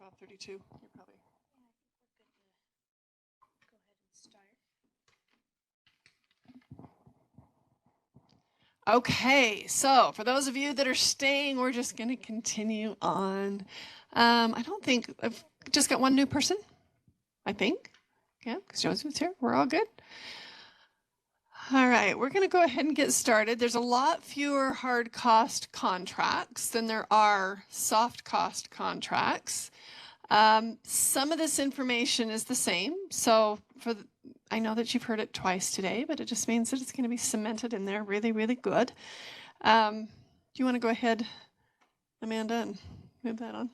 12:32. You're probably. Go ahead and start. Okay, so for those of you that are staying, we're just going to continue on. I don't think I've just got one new person, I think. Yeah, because Joseph's here. We're all good. All right, we're going to go ahead and get started. There's a lot fewer hard cost contracts than there are soft cost contracts. Some of this information is the same. So I know that you've heard it twice today, but it just means that it's going to be cemented in there really, really good. Do you want to go ahead, Amanda, and move that on?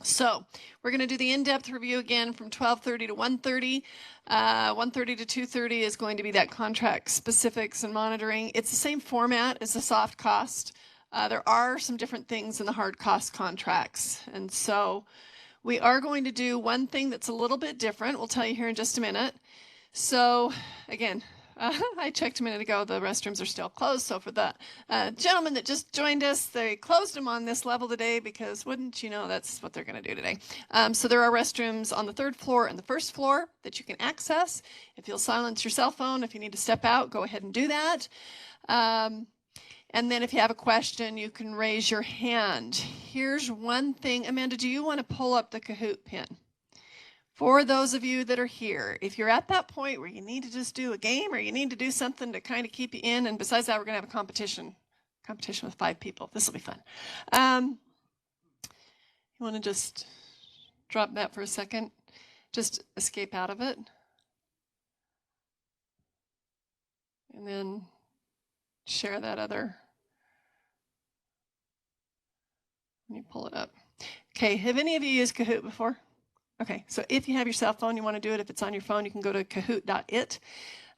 So we're going to do the in-depth review again from 12:30 to 1:30. 1:30 to 2:30 is going to be that contract specifics and monitoring. It's the same format as the soft cost. There are some different things in the hard cost contracts. And so we are going to do one thing that's a little bit different. We'll tell you here in just a minute. So again, I checked a minute ago, the restrooms are still closed. So for the gentleman that just joined us, they closed them on this level today because wouldn't you know, that's what they're going to do today. So there are restrooms on the 3rd floor and the 1st floor that you can access. If you'll silence your cell phone, if you need to step out, go ahead and do that. And then if you have a question, you can raise your hand. Here's one thing. Amanda, do you want to pull up the Kahoot pin? For those of you that are here, if you're at that point where you need to just do a game or you need to do something to kind of keep you in, and besides that, we're going to have a competition with 5 people. This will be fun. You want to just drop that for a second? Just escape out of it. And then share that other. Let me pull it up. Okay, have any of you used Kahoot before? Okay, so if you have your cell phone, you want to do it. If it's on your phone, you can go to kahoot.it.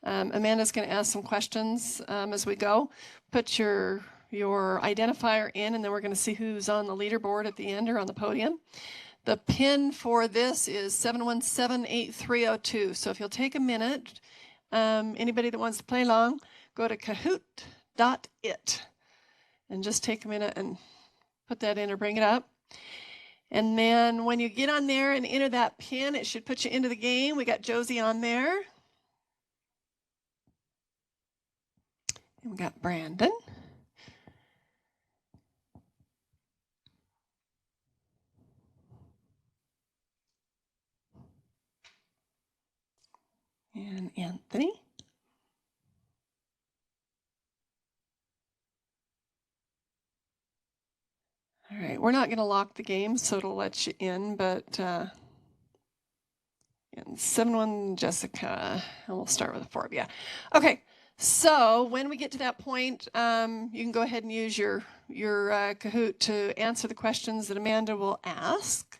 Amanda's going to ask some questions as we go. Put your identifier in, and then we're going to see who's on the leaderboard at the end or on the podium. The pin for this is 7178302. So if you'll take a minute, anybody that wants to play along, go to kahoot.it and just take a minute and put that in or bring it up. And then when you get on there and enter that pin, it should put you into the game. We got Josie on there. And we got Brandon. And Anthony. All right, we're not going to lock the game, so it'll let you in, but 71 Jessica, and we'll start with the 4 of you. Okay, so when we get to that point, you can go ahead and use your Kahoot to answer the questions that Amanda will ask.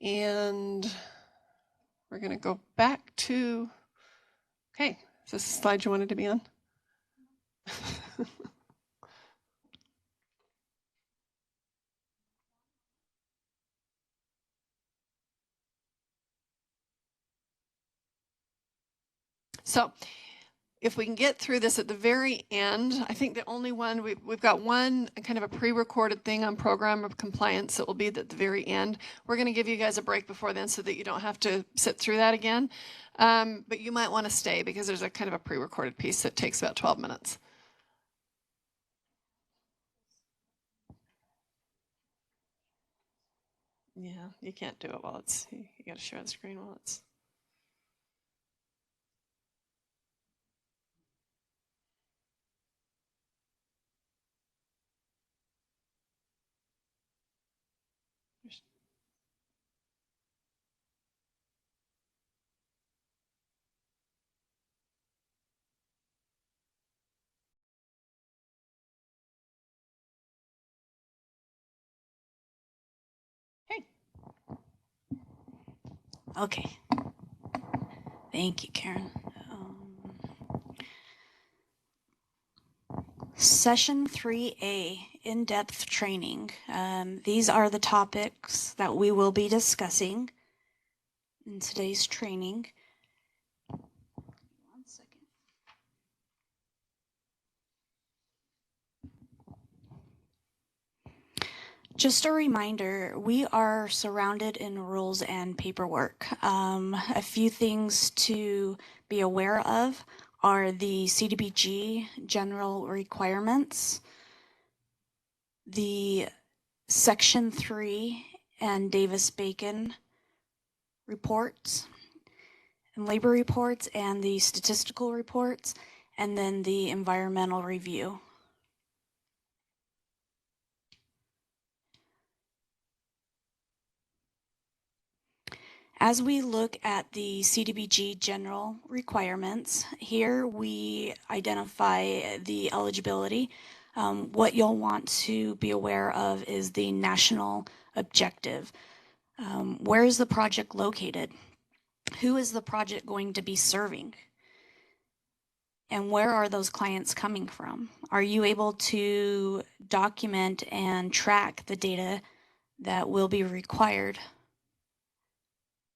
And we're going to go back to, okay, is this the slide you wanted to be on? So if we can get through this at the very end, I think the only one, we've got one kind of a pre-recorded thing on program of compliance that will be at the very end. We're going to give you guys a break before then so that you don't have to sit through that again. But you might want to stay because there's a kind of a pre-recorded piece that takes about 12 minutes. Yeah, you can't do it while it's, you got to share the screen while it's. Hey. Okay. Thank you, Karen. Session 3A, in-depth training. These are the topics that we will be discussing in today's training. One second. Just a reminder, we are surrounded in rules and paperwork. A few things to be aware of are the CDBG general requirements, the Section 3 and Davis-Bacon reports, and labor reports, and the statistical reports, and then the environmental review. As we look at the CDBG general requirements, here we identify the eligibility. What you'll want to be aware of is the national objective. Where is the project located? Who is the project going to be serving? And where are those clients coming from? Are you able to document and track the data that will be required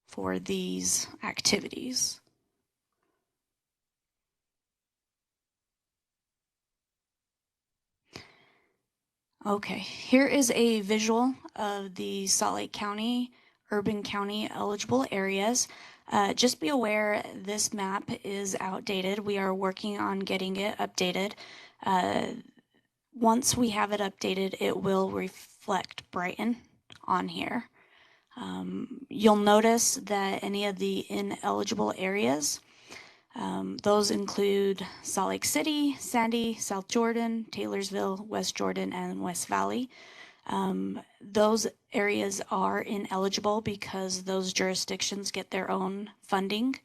for these activities? Okay, here is a visual of the Salt Lake County, urban county eligible areas. Just be aware this map is outdated. We are working on getting it updated. Once we have it updated, it will reflect Brighton on here. You'll notice that any of the ineligible areas, those include Salt Lake City, Sandy, South Jordan, Taylorsville, West Jordan, and West Valley. Those areas are ineligible because those jurisdictions get their own funding.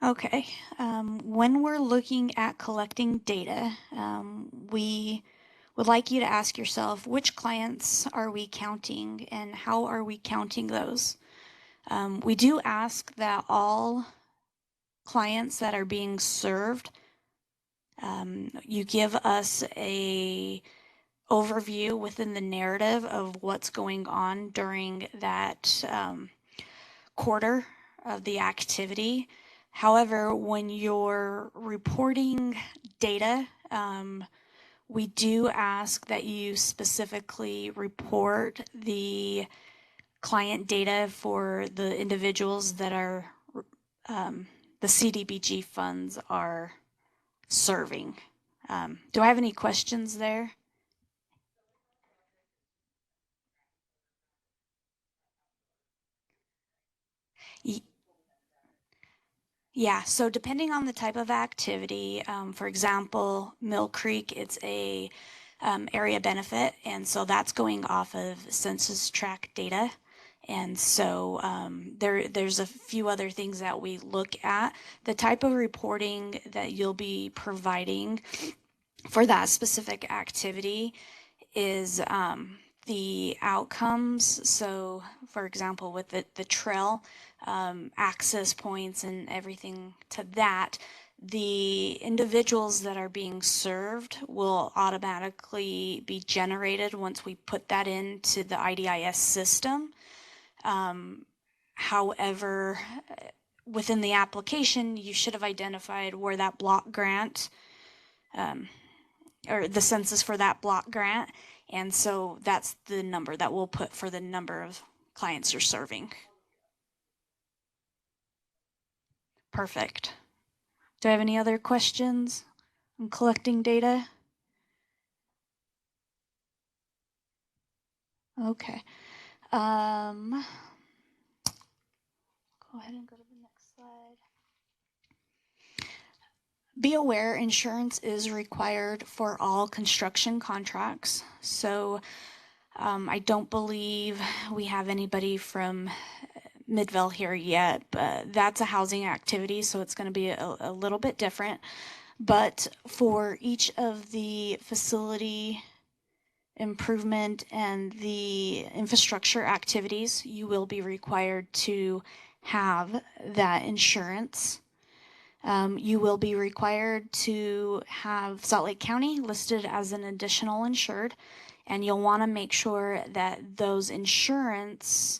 Okay, when we're looking at collecting data, we would like you to ask yourself, which clients are we counting and how are we counting those? We do ask that all clients that are being served, you give us a overview within the narrative of what's going on during that quarter of the activity. However, when you're reporting data, we do ask that you specifically report the client data for the individuals that are the CDBG funds are serving. Do I have any questions there? Yeah, so depending on the type of activity, for example, Mill Creek, it's a area benefit, and so that's going off of census tract data. And so there's a few other things that we look at. The type of reporting that you'll be providing for that specific activity is the outcomes. So for example, with the trail, access points and everything to that, the individuals that are being served will automatically be generated once we put that into the IDIS system. However, within the application, you should have identified where that block grant or the census for that block grant. And so that's the number that we'll put for the number of clients you're serving. Perfect. Do I have any other questions on collecting data? Okay. Go ahead and go to the next slide. Be aware insurance is required for all construction contracts. So I don't believe we have anybody from Midvale here yet, but that's a housing activity, so it's going to be a little bit different. But for each of the facility improvement and the infrastructure activities, you will be required to have that insurance. You will be required to have Salt Lake County listed as an additional insured, and you'll want to make sure that those insurance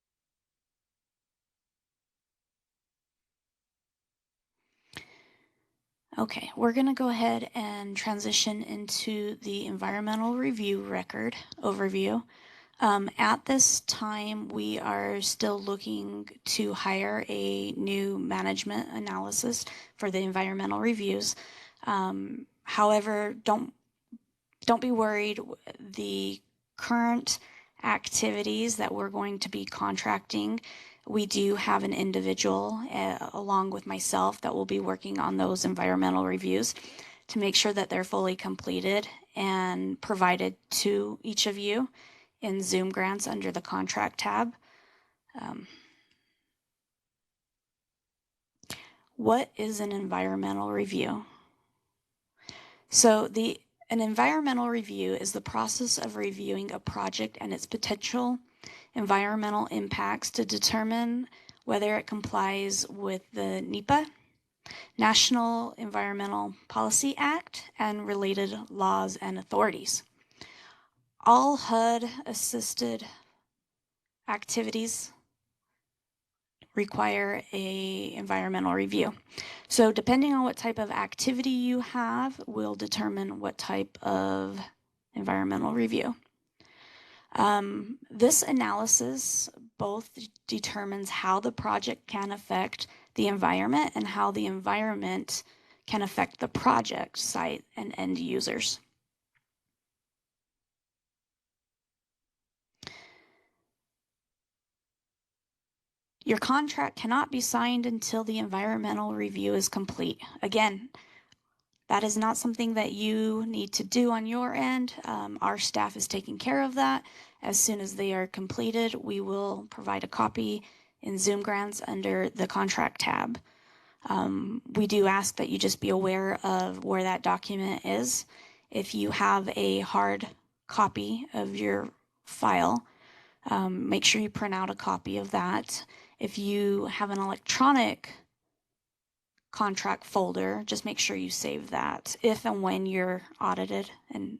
Okay, we're going to go ahead and transition into the environmental review record overview. At this time, we are still looking to hire a new management analysis for the environmental reviews. However, don't be worried. The current activities that we're going to be contracting, we do have an individual along with myself that will be working on those environmental reviews to make sure that they're fully completed and provided to each of you in Zoom grants under the contract tab. What is an environmental review? So an environmental review is the process of reviewing a project and its potential environmental impacts to determine whether it complies with the NEPA, National Environmental Policy Act, and related laws and authorities. All HUD-assisted activities require an environmental review. So depending on what type of activity you have will determine what type of environmental review. This analysis both determines how the project can affect the environment and how the environment can affect the project site and end users. Your contract cannot be signed until the environmental review is complete. Again, that is not something that you need to do on your end. Our staff is taking care of that. As soon as they are completed, we will provide a copy in Zoom grants under the contract tab. We do ask that you just be aware of where that document is. If you have a hard copy of your file, make sure you print out a copy of that. If you have an electronic contract folder, just make sure you save that. If and when you're audited and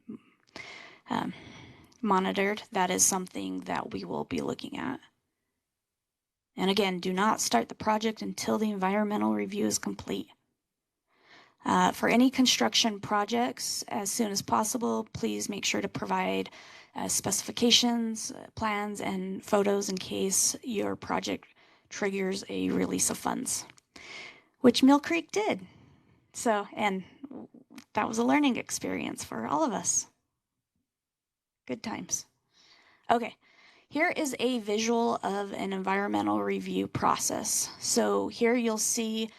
monitored, that is something that we will be looking at. And again, do not start the project until the environmental review is complete. For any construction projects, as soon as possible, please make sure to provide specifications, plans, and photos in case your project triggers a release of funds, which Mill Creek did. So, and that was a learning experience for all of us. Good times. Okay, here is a visual of an environmental review process. So here you'll see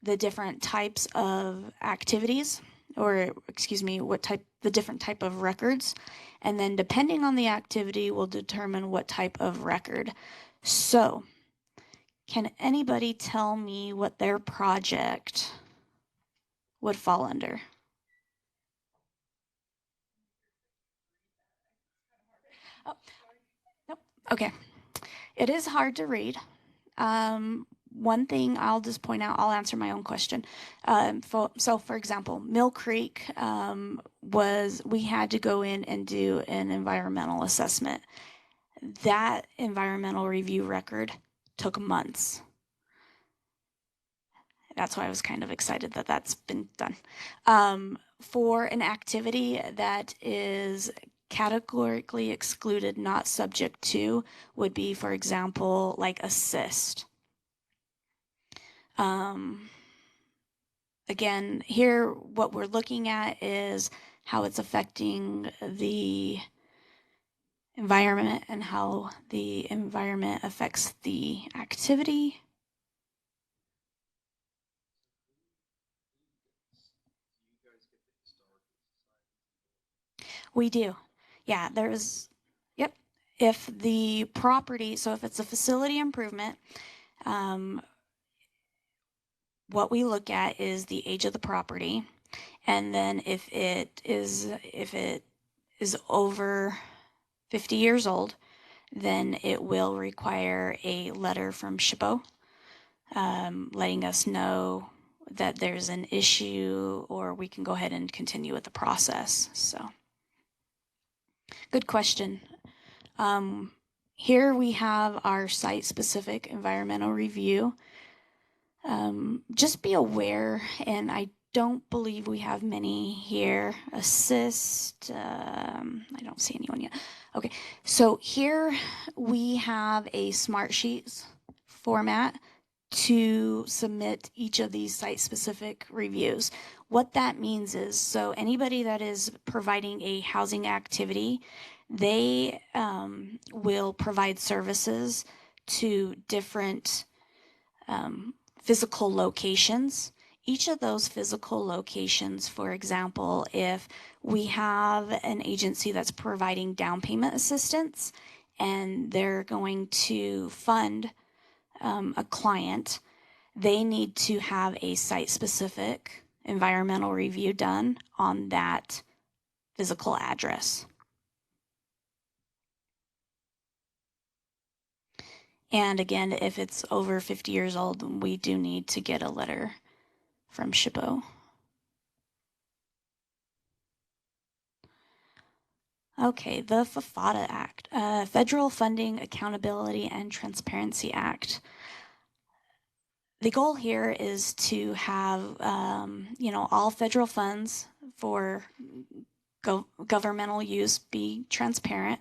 the different types of activities, or excuse me, the different type of records. And then depending on the activity will determine what type of record. So can anybody tell me what their project would fall under? Oh, nope. Okay. It is hard to read. One thing I'll just point out, I'll answer my own question. So for example, Mill Creek we had to go in and do an environmental assessment. That environmental review record took months. That's why I was kind of excited that that's been done. For an activity that is categorically excluded, not subject to, would be, for example, like assist. Again, here what we're looking at is how it's affecting the environment and how the environment affects the activity. We do. Yeah, there's, yep. If the property, so if it's a facility improvement, what we look at is the age of the property. And then if it is over 50 years old, then it will require a letter from SHPO letting us know that there's an issue, or we can go ahead and continue with the process. So, good question. Here we have our site-specific environmental review. Just be aware, and I don't believe we have many here. Assist, I don't see anyone yet. Okay, so here we have a Smartsheets format to submit each of these site-specific reviews. What that means is, so anybody that is providing a housing activity, they will provide services to different physical locations. Each of those physical locations, for example, if we have an agency that's providing down payment assistance and they're going to fund a client, they need to have a site-specific environmental review done on that physical address. And again, if it's over 50 years old, we do need to get a letter from SHPO. Okay, the FFATA Act, Federal Funding, Accountability, and Transparency Act. The goal here is to have, all federal funds for governmental use be transparent.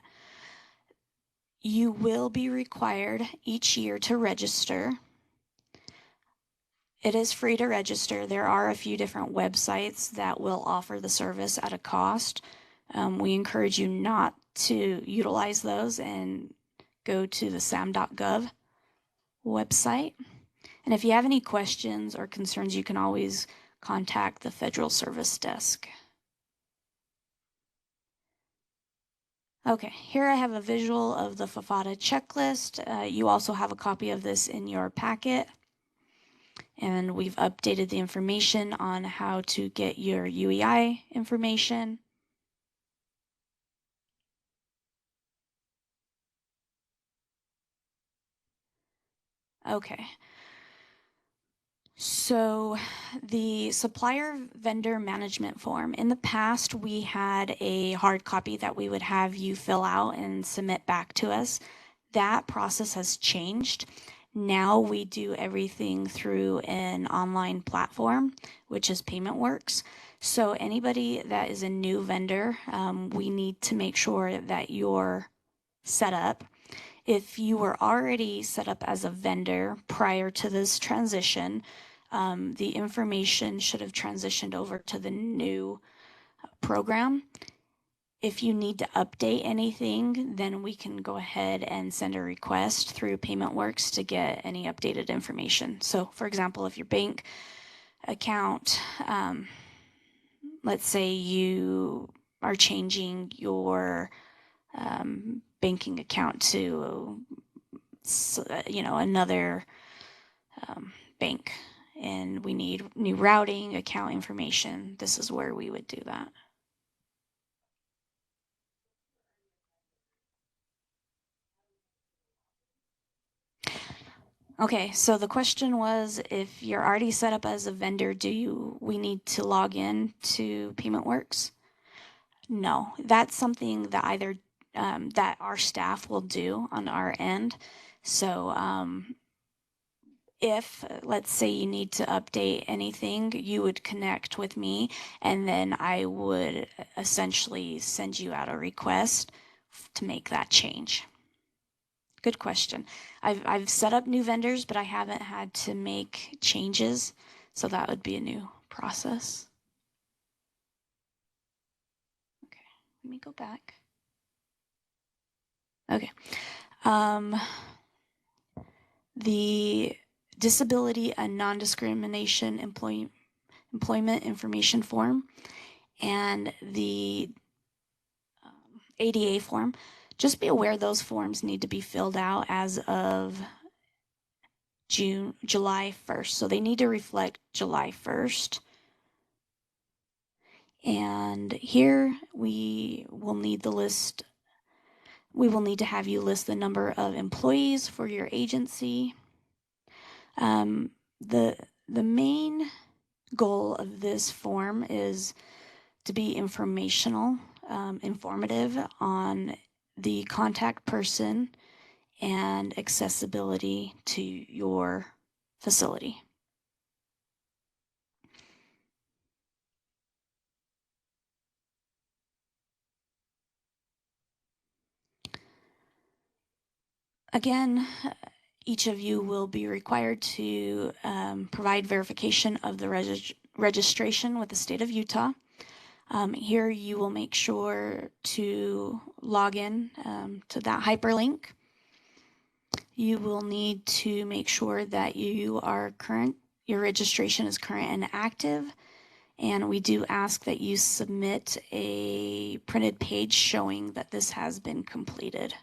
You will be required each year to register. It is free to register. There are a few different websites that will offer the service at a cost. We encourage you not to utilize those and go to the sam.gov website. And if you have any questions or concerns, you can always contact the Federal Service Desk. Okay, here I have a visual of the FFATA checklist. You also have a copy of this in your packet. And we've updated the information on how to get your UEI information. Okay. So the supplier vendor management form, in the past we had a hard copy that we would have you fill out and submit back to us. That process has changed. Now we do everything through an online platform, which is PaymentWorks. So anybody that is a new vendor, we need to make sure that you're set up. If you were already set up as a vendor prior to this transition, the information should have transitioned over to the new program. If you need to update anything, then we can go ahead and send a request through PaymentWorks to get any updated information. So for example, if your bank account, let's say you are changing your banking account to another bank, and we need new routing, account information, this is where we would do that. Okay, so the question was, if you're already set up as a vendor, we need to log in to PaymentWorks? No, that's something that either that our staff will do on our end. So if, let's say, you need to update anything, you would connect with me, and then I would essentially send you out a request to make that change. Good question. I've set up new vendors, but I haven't had to make changes, so that would be a new process. Okay, let me go back. Okay. The disability and non-discrimination employment information form and the ADA form, just be aware those forms need to be filled out as of July 1st. So they need to reflect July 1st. And here we will need the list. We will need to have you list the number of employees for your agency. The main goal of this form is to be informational, informative on the contact person and accessibility to your facility. Again, each of you will be required to provide verification of the registration with the state of Utah. Here you will make sure to log in to that hyperlink. You will need to make sure that you are current, your registration is current and active. And we do ask that you submit a printed page showing that this has been completed.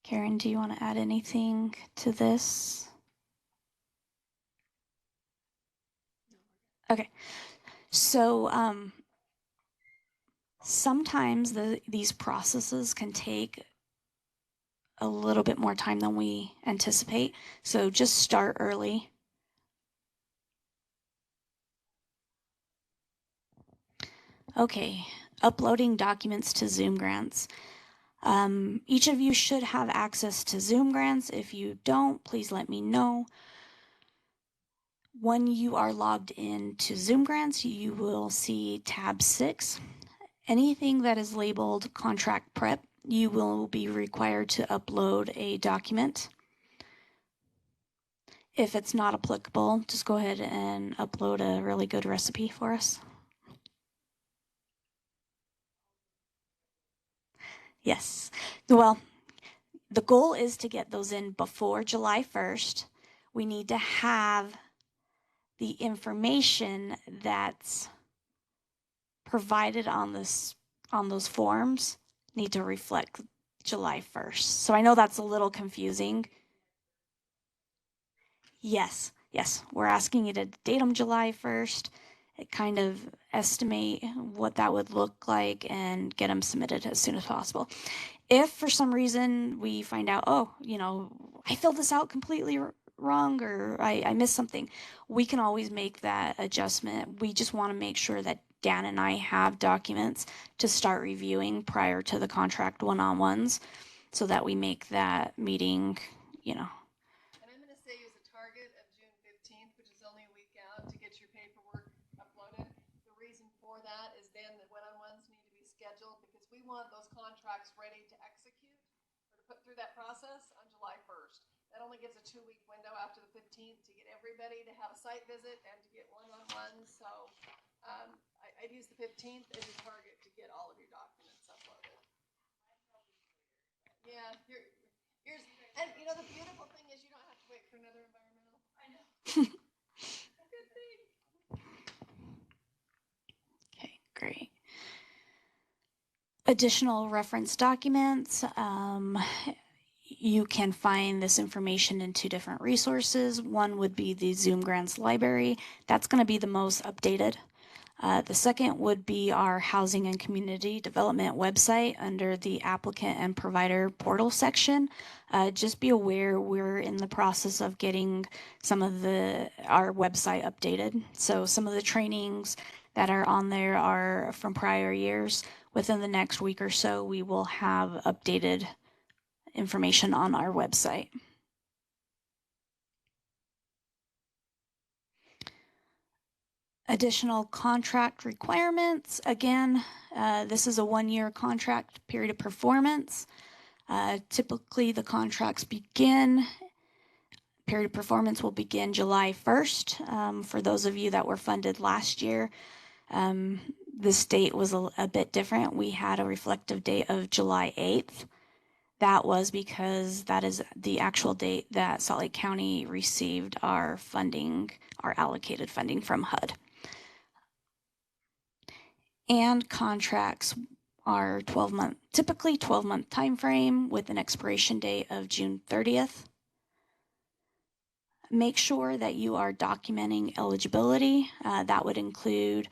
Karen, do you want to add anything to this? Okay. So sometimes these processes can take a little bit more time than we anticipate. So just start early. Okay, uploading documents to Zoom Grants. Each of you should have access to Zoom Grants. If you don't, please let me know. When you are logged in to Zoom Grants, you will see tab 6. Anything that is labeled contract prep, you will be required to upload a document. If it's not applicable, just go ahead and upload a really good recipe for us. Yes. Well, the goal is to get those in before July 1st. We need to have the information that's provided on those forms need to reflect July 1st. So I know that's a little confusing. Yes, we're asking you to date them July 1st, kind of estimate what that would look like and get them submitted as soon as possible. If for some reason we find out, oh, you know, I filled this out completely wrong or I missed something, we can always make that adjustment. We just want to make sure that Dan and I have documents to start reviewing prior to the contract one-on-ones so that we make that meeting, you know. And I'm going to say use a target of June 15th, which is only a week out, to get your paperwork uploaded. The reason for that is then the one-on-ones need to be scheduled because we want those contracts ready to execute or to put through that process on July 1st. That only gives a 2-week window after the 15th to get everybody to have a site visit and to get one-on-ones. So I'd use the 15th as your target to get all of your documents uploaded. Yeah, and you know the beautiful thing is you don't have to wait for another environmental. I know. Good thing. Okay, great. Additional reference documents. You can find this information in 2 different resources. One would be the Zoom Grants Library. That's going to be the most updated. The second would be our Housing and Community Development website under the Applicant and Provider Portal section. Just be aware we're in the process of getting some of our website updated. So some of the trainings that are on there are from prior years. Within the next week or so, we will have updated information on our website. Additional contract requirements. Again, this is a 1-year contract period of performance. Typically, the contracts period of performance will begin July 1st. For those of you that were funded last year, this date was a bit different. We had a reflective date of July 8th. That was because that is the actual date that Salt Lake County received our funding, our allocated funding from HUD. And contracts are typically 12-month time frame with an expiration date of June 30th. Make sure that you are documenting eligibility. That would include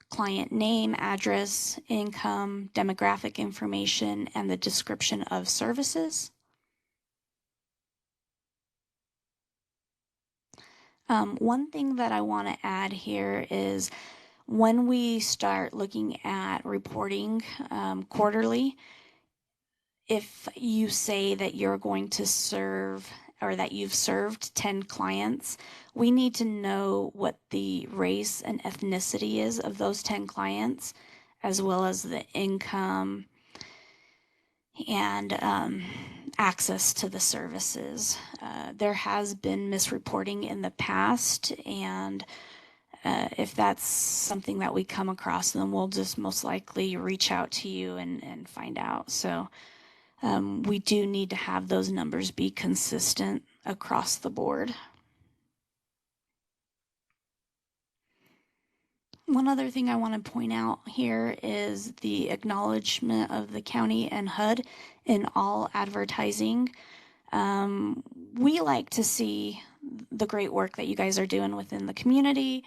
client name, address, income, demographic information, and the description of services. One thing that I want to add here is when we start looking at reporting quarterly, if you say that you're going to serve or that you've served 10 clients, we need to know what the race and ethnicity is of those 10 clients, as well as the income and access to the services. There has been misreporting in the past, and if that's something that we come across, then we'll just most likely reach out to you and find out. So we do need to have those numbers be consistent across the board. One other thing I want to point out here is the acknowledgement of the county and HUD in all advertising. We like to see the great work that you guys are doing within the community.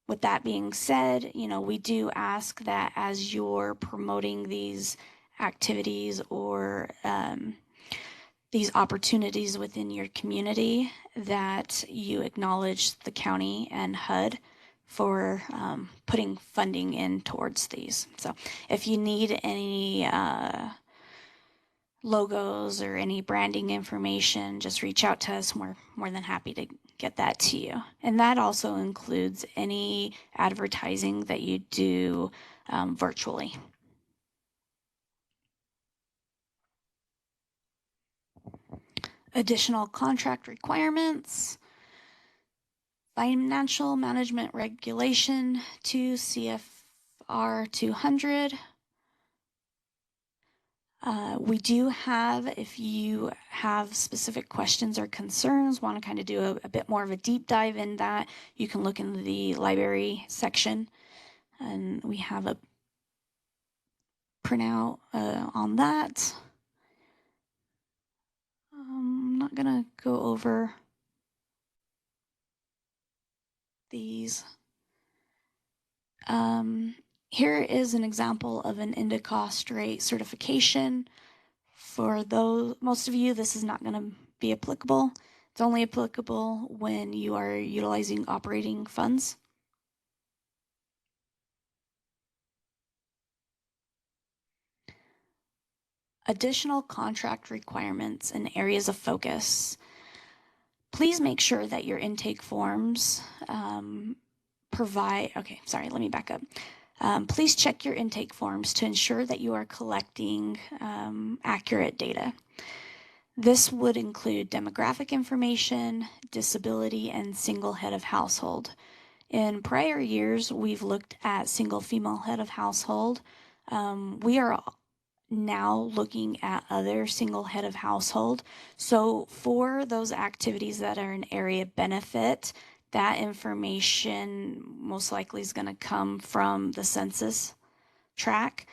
With that being said, you know, we do ask that as you're promoting these activities or these opportunities within your community, that you acknowledge the county and HUD for putting funding in towards these. So if you need any logos or any branding information, just reach out to us. We're more than happy to get that to you. And that also includes any advertising that you do virtually. Additional contract requirements. Financial Management Regulation 2 CFR 200. We do have, if you have specific questions or concerns, want to kind of do a bit more of a deep dive in that, you can look in the library section, and we have a printout on that. I'm not going to go over these. Here is an example of an end-of-cost rate certification. For those, most of you, this is not going to be applicable. It's only applicable when you are utilizing operating funds. Additional contract requirements and areas of focus. Please make sure that your intake forms let me back up. Please check your intake forms to ensure that you are collecting accurate data. This would include demographic information, disability, and single head of household. In prior years, we've looked at single female head of household. We are now looking at other single head of household. So for those activities that are an area benefit, that information most likely is going to come from the census track.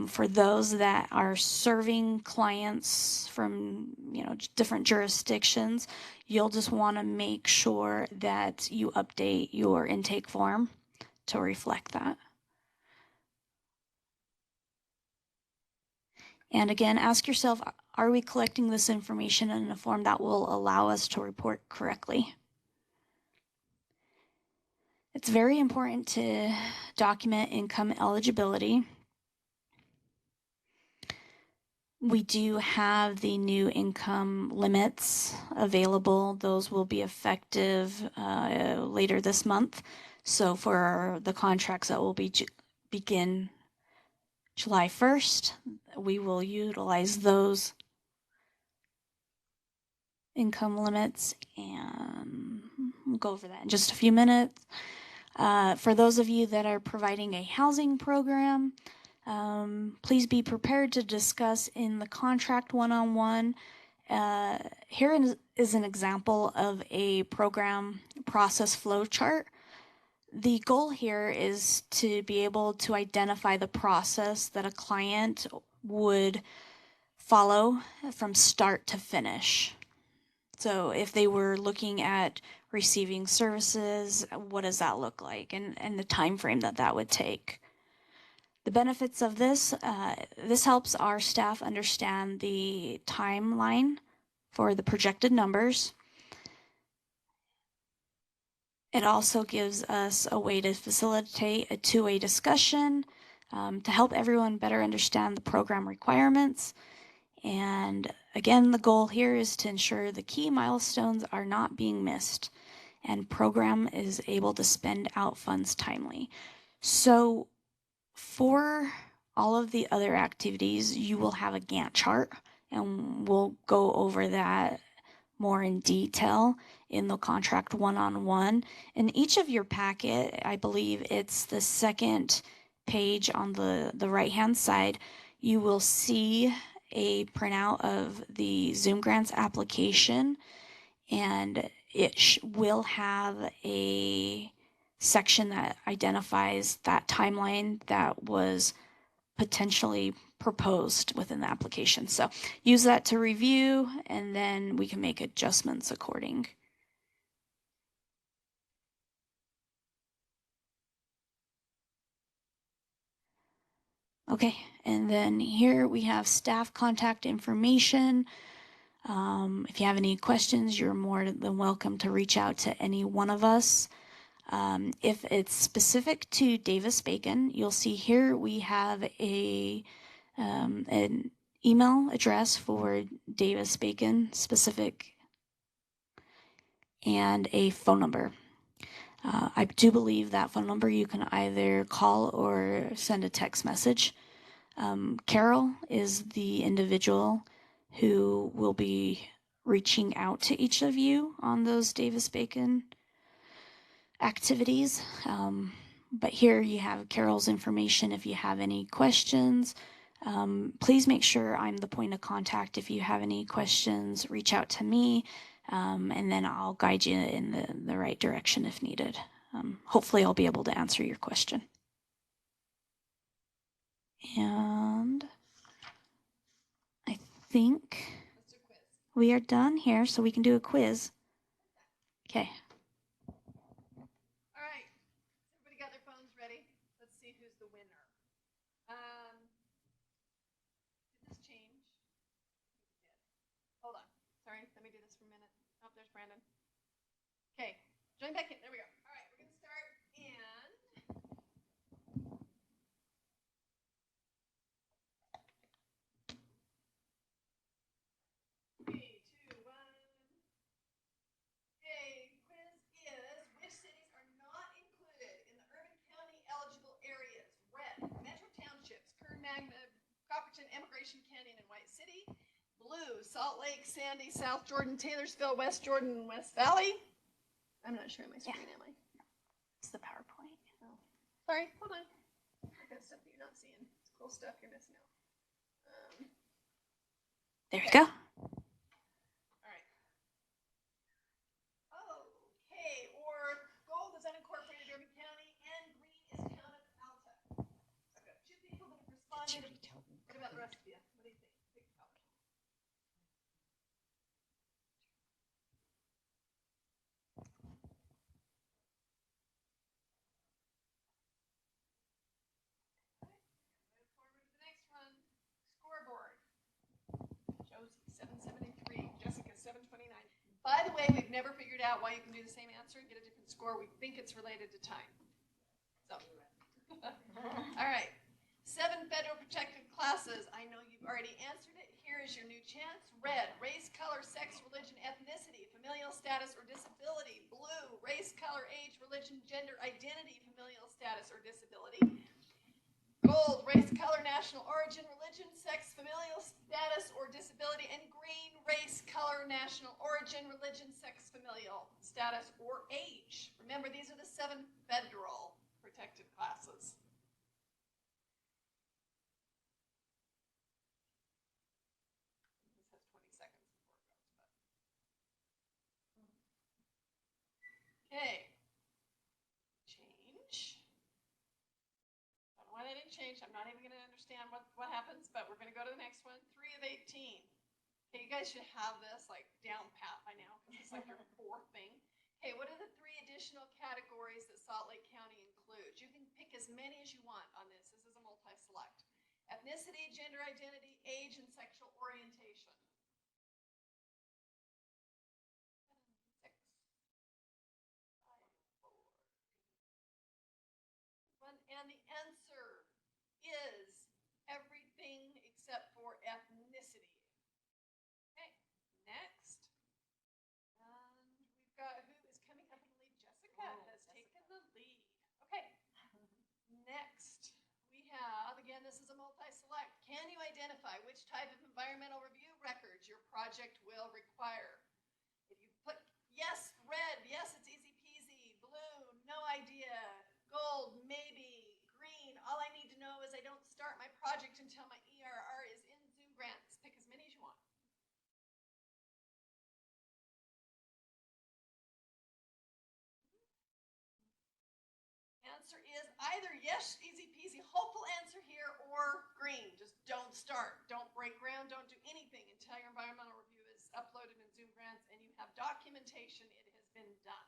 For those that are serving clients from different jurisdictions, you'll just want to make sure that you update your intake form to reflect that. And again, ask yourself, are we collecting this information in a form that will allow us to report correctly? It's very important to document income eligibility. We do have the new income limits available. Those will be effective later this month. So for the contracts that will begin July 1st, we will utilize those income limits, and we'll go over that in just a few minutes. For those of you that are providing a housing program, please be prepared to discuss in the contract one-on-one. Here is an example of a program process flow chart. The goal here is to be able to identify the process that a client would follow from start to finish. So if they were looking at receiving services, what does that look like, and the time frame that would take. The benefits of this, this helps our staff understand the timeline for the projected numbers. It also gives us a way to facilitate a two-way discussion to help everyone better understand the program requirements. And again, the goal here is to ensure the key milestones are not being missed and program is able to spend out funds timely. So for all of the other activities, you will have a Gantt chart and we'll go over that more in detail in the contract one-on-one. In each of your packet, I believe it's the second page on the right-hand side, you will see a printout of the Zoom Grants application, and it will have a section that identifies that timeline that was potentially proposed within the application. So use that to review, and then we can make adjustments according. Okay, and then here we have staff contact information. If you have any questions, you're more than welcome to reach out to any one of us. If it's specific to Davis-Bacon, you'll see here we have an email address for Davis-Bacon specific and a phone number. I do believe that phone number you can either call or send a text message. Carol is the individual who will be reaching out to each of you on those Davis-Bacon activities. But here you have Carol's information if you have any questions. Please make sure I'm the point of contact. If you have any questions, reach out to me, and then I'll guide you in the right direction if needed. Hopefully I'll be able to answer your question. And I think we are done here, so we can do a quiz. Okay. All right. Everybody got their phones ready? Let's see who's the winner. Did this change? Hold on. Sorry, let me do this for a minute. Oh, there's Brandon. Okay, join back in. There we go. All right, we're going to start and 3, 2, 1. Okay, quiz is, which cities are not included in the urban county eligible areas? Red, Metro Townships, Kern, Magna, Copperton, Emigration Canyon, and White City. Blue, Salt Lake, Sandy, South Jordan, Taylorsville, West Jordan, and West Valley. I'm not sharing my screen, am I? It's the PowerPoint. Oh. Sorry, hold on. I got stuff that you're not seeing. It's cool stuff you're missing out. There you go. All right. Okay, or gold is unincorporated urban county and green is town of Alta. I've got 2 people that have responded. What about the rest of you? What do you think? Pick a color. Move forward to the next one. Scoreboard. Josie, 773. Jessica, 729. By the way, we've never figured out why you can do the same answer and get a different score. We think it's related to time. So, all right. 7 federal protected classes. I know you've already answered it. Here is your new chance. Red, race, color, sex, religion, ethnicity, familial status, or disability. Blue, race, color, age, religion, gender, identity, familial status, or disability. Gold, race, color, national origin, religion, sex, familial status, or disability. And green, race, color, national origin, religion, sex, familial status, or age. Remember, these are the 7 federal protected classes. This has 20 seconds before it goes, but. Okay. Change. Don't know why they didn't change. I'm not even going to understand what happens, but we're going to go to the next one. 3 of 18. Okay, you guys should have this like down pat by now because it's like your 4th thing. Okay, what are the 3 additional categories that Salt Lake County includes? You can pick as many as you want on this. This is a multi-select. Ethnicity, gender identity, age, and sexual orientation. 6, 5, 4. And the answer is everything except for ethnicity. Okay, next. And we've got who is coming up in the lead. Jessica has taken the lead. Okay, next we have, again, this is a multi-select. Can you identify which type of environmental review project will require. If you put yes, red, yes, it's easy peasy, blue, no idea, gold, maybe, green, all I need to know is I don't start my project until my ERR is in Zoom grants. Pick as many as you want. Answer is either yes, easy peasy, hopeful answer here, or green. Just don't start. Don't break ground. Don't do anything until your environmental review is uploaded in Zoom grants and you have documentation it has been done.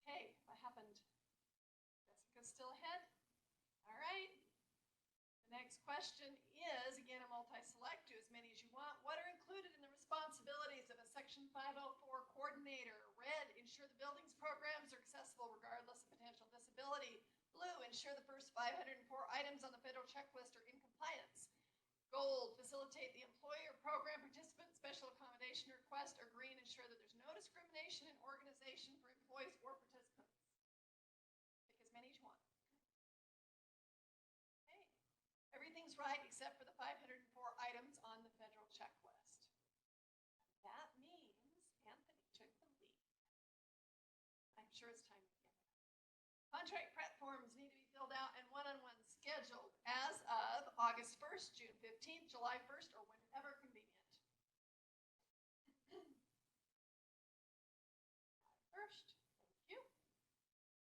Okay, what happened? Jessica's still ahead? All right. The next question is, again, a multi-select, do as many as you want. What are included in the responsibilities of a Section 504 coordinator? Red, ensure the building's programs are accessible regardless of potential disability. Blue, ensure the first 504 items on the federal checklist are in compliance. Gold, facilitate the employee or program participant special accommodation request. Or green, ensure that there's no discrimination in organization for employees or participants. Pick as many as you want. Everything's right except for the 504 items on the federal checklist. That means Anthony took the lead. I'm sure it's time to get it. Contract prep forms need to be filled out and one-on-one scheduled as of August 1st, June 15th, July 1st, or whenever convenient. First, thank you.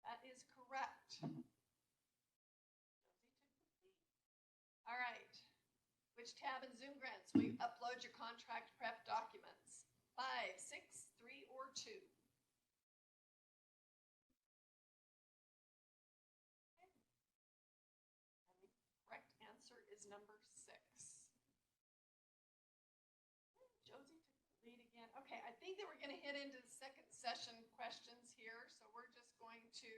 That is correct. All right, which tab in Zoom grants will you upload your contract prep documents? 5, 6, 3, or 2? Okay. And the correct answer is number 6. Josie took the lead again. Okay, I think that we're going to hit into the second session questions here, so we're just going to,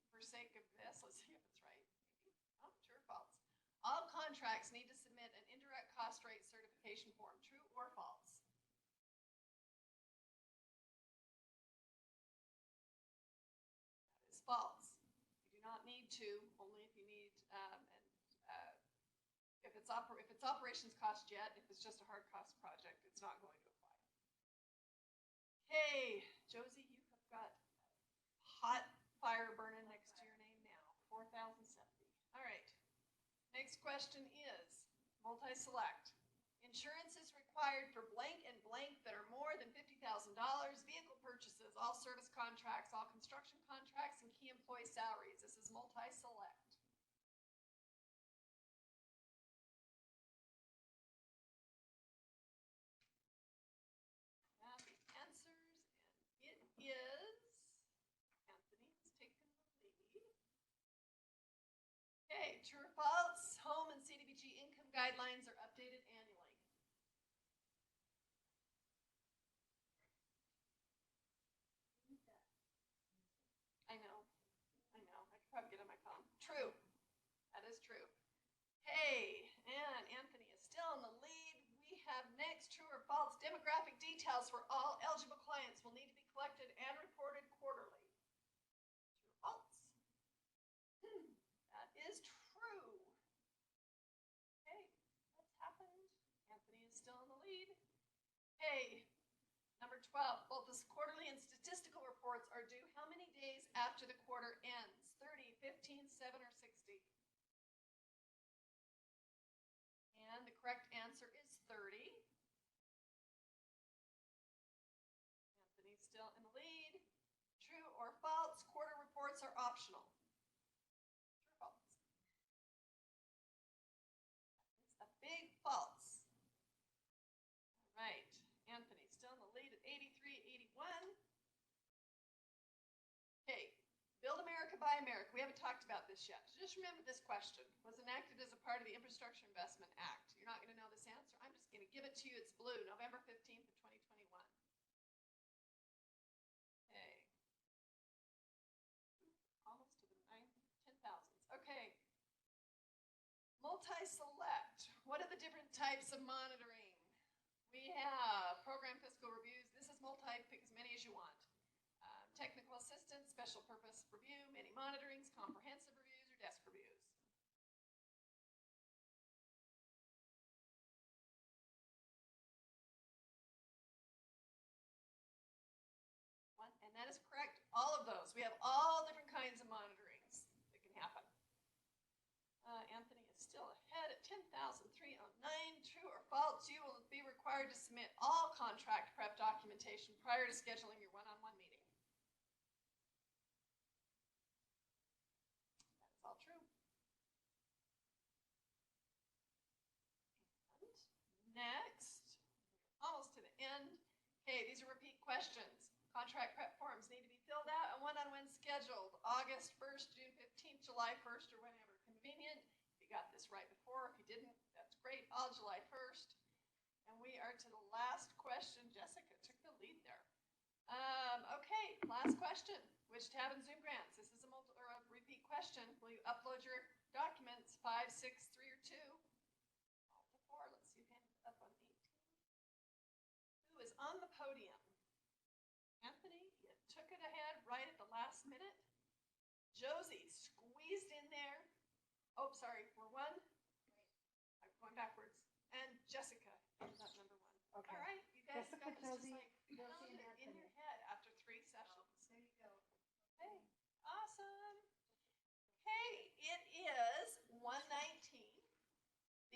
for sake of this, let's see if it's right. Maybe. Oh, true or false. All contracts need to submit an indirect cost rate certification form. True or false? That is false. You do not need to, only if you need, if it's operations cost yet, if it's just a hard cost project, it's not going to apply. Okay, Josie, you have got hot fire burning next to your name now. 4,070. All right. Next question is multi-select. Insurance is required for blank and blank that are more than $50,000, vehicle purchases, all service contracts, all construction contracts, and key employee salaries. This is multi-select. And the answers, and it is Anthony's taken the lead. Okay, true or false? Home and CDBG income guidelines are updated annually. I know. I could probably get on my phone. True. That is true. Hey, and Anthony is still in the lead. We have next, true or false, demographic details for all eligible clients will need to be collected and reported quarterly. True or false? That is true. Okay, what's happened? Anthony is still in the lead. Hey, number 12, both the quarterly and statistical reports are due how many days after the quarter ends? 30, 15, 7, or 60? And the correct answer is 30. Anthony's still in the lead. True or false, quarter reports are optional. It's a big false. All right, Anthony still in the lead at 83, 81. Okay, Build America, Buy America. We haven't talked about this yet. So just remember this question. Was enacted as a part of the Infrastructure Investment Act. You're not going to know this answer. I'm just going to give it to you. It's blue, November 15th of 2021. Okay. Almost to the 10,000s. Okay. Multi-select. What are the different types of monitoring? We have program fiscal reviews. This is multi, pick as many as you want. Technical assistance, special purpose review, many monitorings, comprehensive reviews, or desk reviews. we have all different kinds of monitorings that can happen. Anthony is still ahead at 10,309. True or false, you will be required to submit all contract prep documentation prior to scheduling your one-on-one meeting. That is all true. And next, almost to the end. Okay, these are repeat questions. Contract prep forms need to be filled out and one-on-one scheduled August 1st, June 15th, July 1st, or whenever convenient. If you got this right before, if you didn't, that's great. All July 1st. And we are to the last question. Jessica took the lead there. Okay, last question. Which tab in Zoom Grants? This is a repeat question. Will you upload your documents 5, 6, 3, or 2? All to 4. Let's see if Andy's up on 18. Who is on the podium? Anthony, you took it ahead right at the last minute. Josie squeezed in there. Oh, sorry, we're 1. I'm going backwards. And Jessica is up number 1. Okay. All right, you guys Jessica, got this just Josie, like Josie, and pounded in Anthony. your head after 3 sessions. There you go. Okay, awesome. Okay, it is 1:19.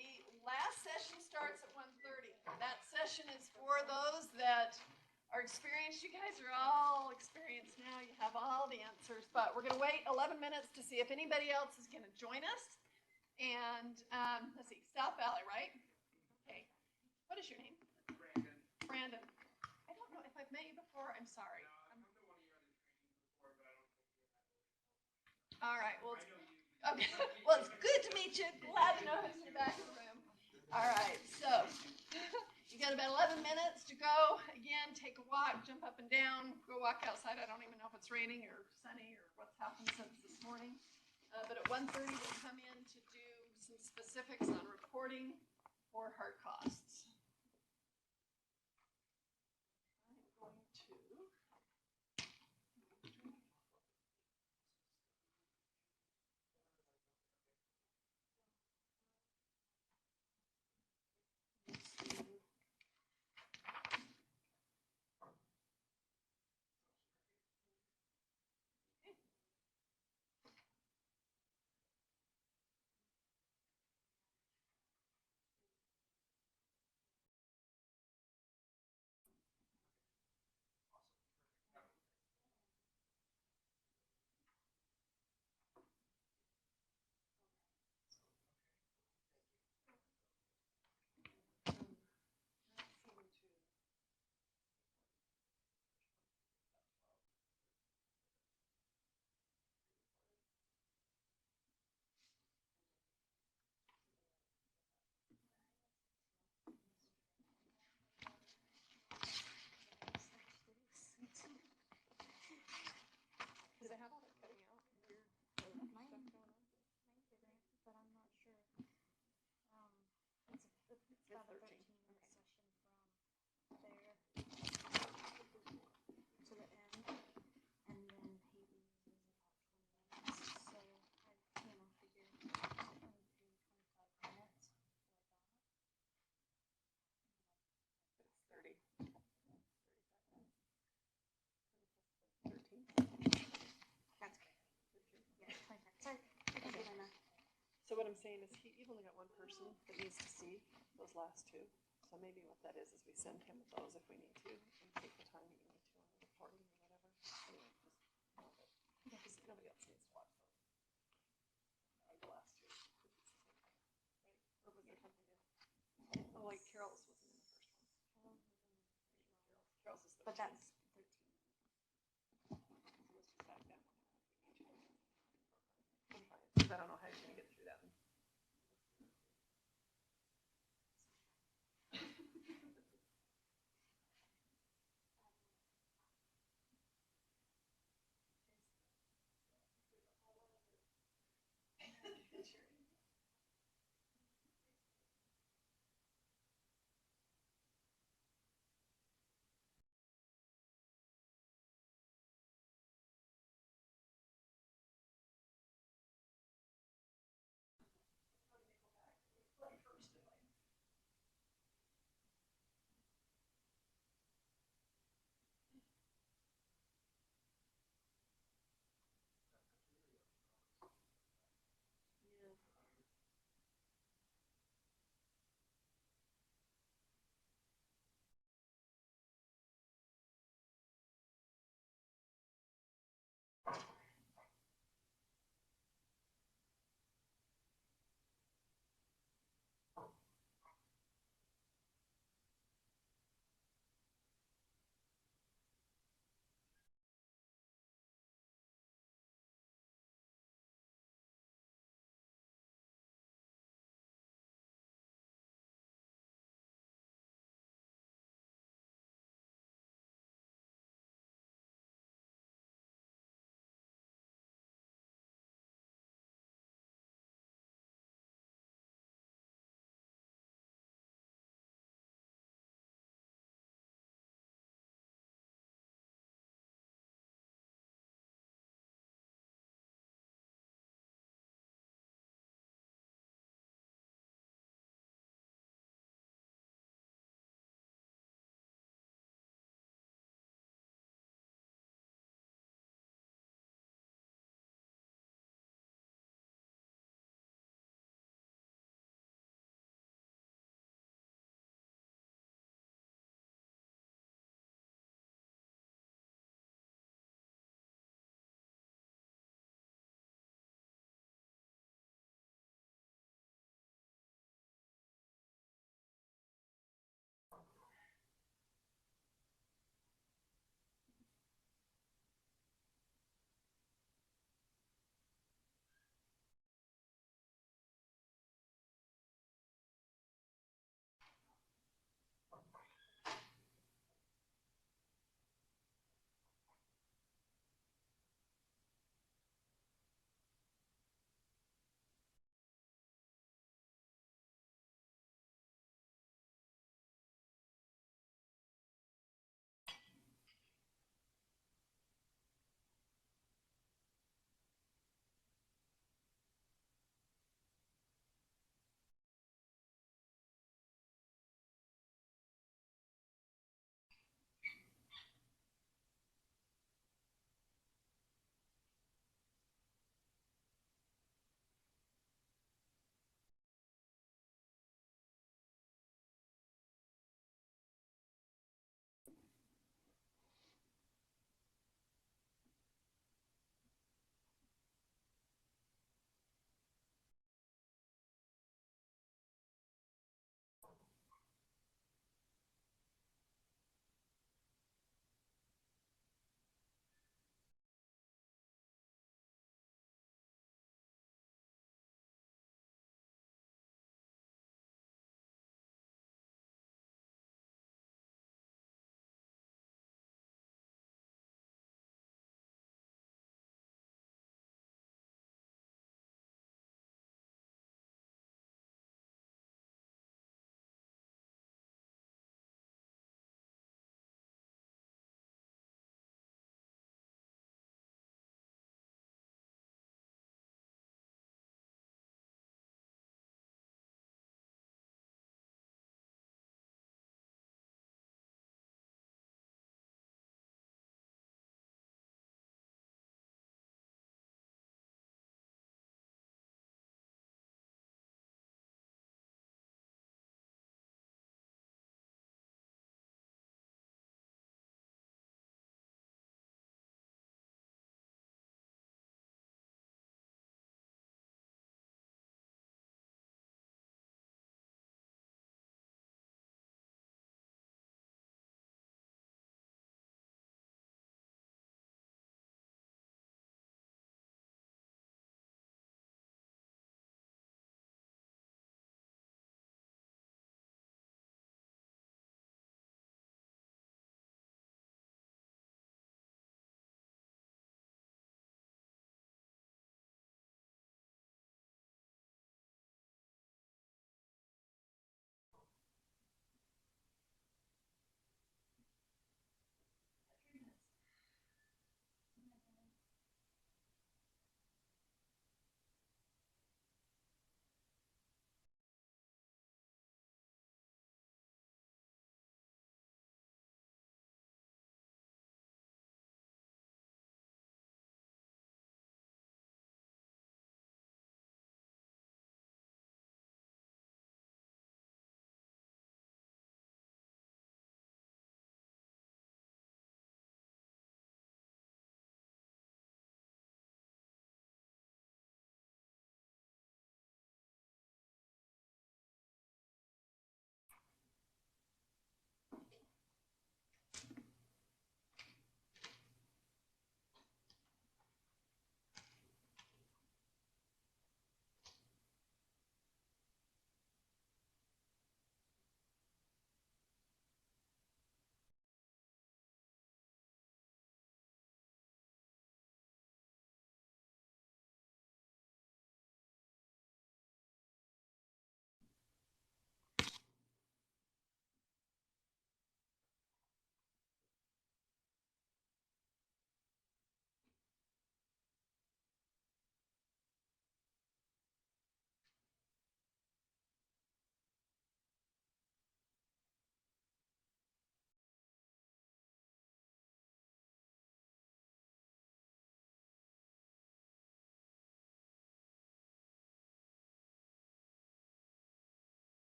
The last session starts at 1:30. That session is for those that are experienced. You guys are all experienced now. You have all the answers, but we're going to wait 11 minutes to see if anybody else is going to join us. And let's see, South Valley, right? Okay. What is your name? Brandon. Brandon. I don't know if I've met you before. I'm sorry. No, I've been one of your other trainings before, but I don't think you're that. All right. Well, I know you. okay. Well, it's good to meet you. Glad to know who's in the back of the room. All right. So you got about 11 minutes to go. Again, take a walk, jump up and down, go walk outside. I don't even know if it's raining or sunny or what's happened since this morning. But at 1:30, we'll come in to do some specifics on reporting for hard costs. I'm going to. Does it have all that cutting out? Weird stuff going on? But I'm not sure. It's about a 13. 13-minute session from there to the end, and then he leaves about 20 minutes. So I, figured 23, 25 minutes for It's 30. 13. that. That's great. Yeah, 25. Sorry, I can do that now. So what I'm saying is you've only got one person that needs to see those last 2. So maybe what that is we send him with those if we need to and take the time that you need to on the reporting or whatever. Anyway, just know that because nobody else needs to watch those. The last 2. Right? Or was there something else? Oh, like Carol's wasn't in the first one. Carol's is 13. But that's 13. So let's just back that one out if we need to. I'm fine, 'cause I don't know how you're going to get through that one. Sure.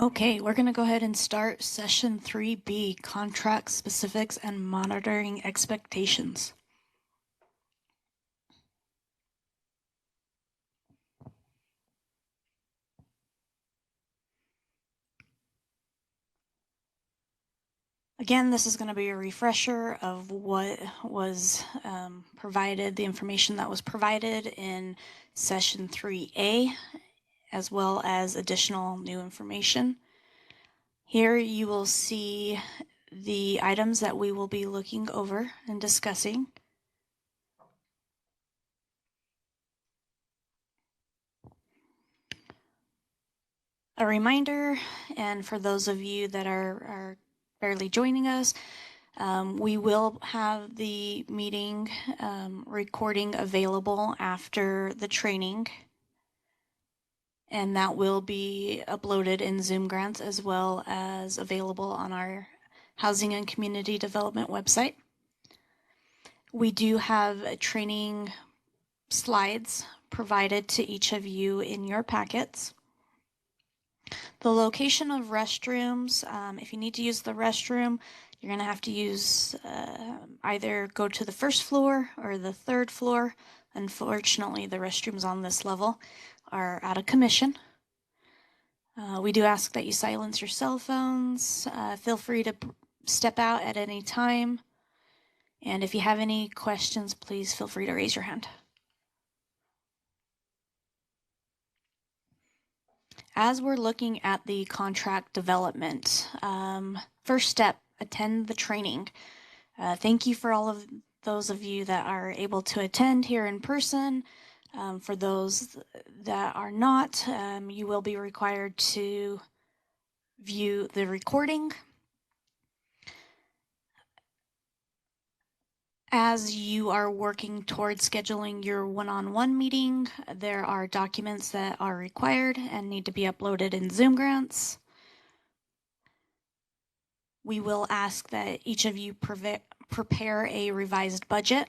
Okay, we're going to go ahead and start session 3B, contract specifics and monitoring expectations. Again, this is going to be a refresher of what was provided, the information that was provided in session 3A, as well as additional new information. Here you will see the items that we will be looking over and discussing. A reminder, and for those of you that are barely joining us, we will have the meeting recording available after the training, and that will be uploaded in Zoom Grants as well as available on our Housing and Community Development website. We do have training slides provided to each of you in your packets. The location of restrooms, if you need to use the restroom, you're going to have to use either go to the first floor or the third floor. Unfortunately, the restrooms on this level are out of commission. We do ask that you silence your cell phones. Feel free to step out at any time. And if you have any questions, please feel free to raise your hand. As we're looking at the contract development, first step, attend the training. Thank you for all of those of you that are able to attend here in person. For those that are not, you will be required to view the recording. As you are working towards scheduling your one-on-one meeting, there are documents that are required and need to be uploaded in Zoom Grants. We will ask that each of you prepare a revised budget,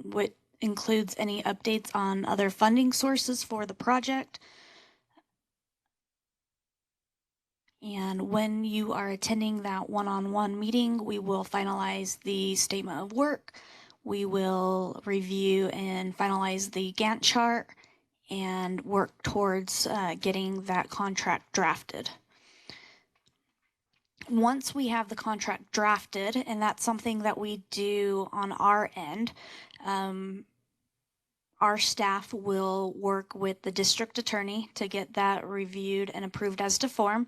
which includes any updates on other funding sources for the project. And when you are attending that one-on-one meeting, we will finalize the statement of work. We will review and finalize the Gantt chart and work towards getting that contract drafted. Once we have the contract drafted, and that's something that we do on our end, our staff will work with the district attorney to get that reviewed and approved as to form.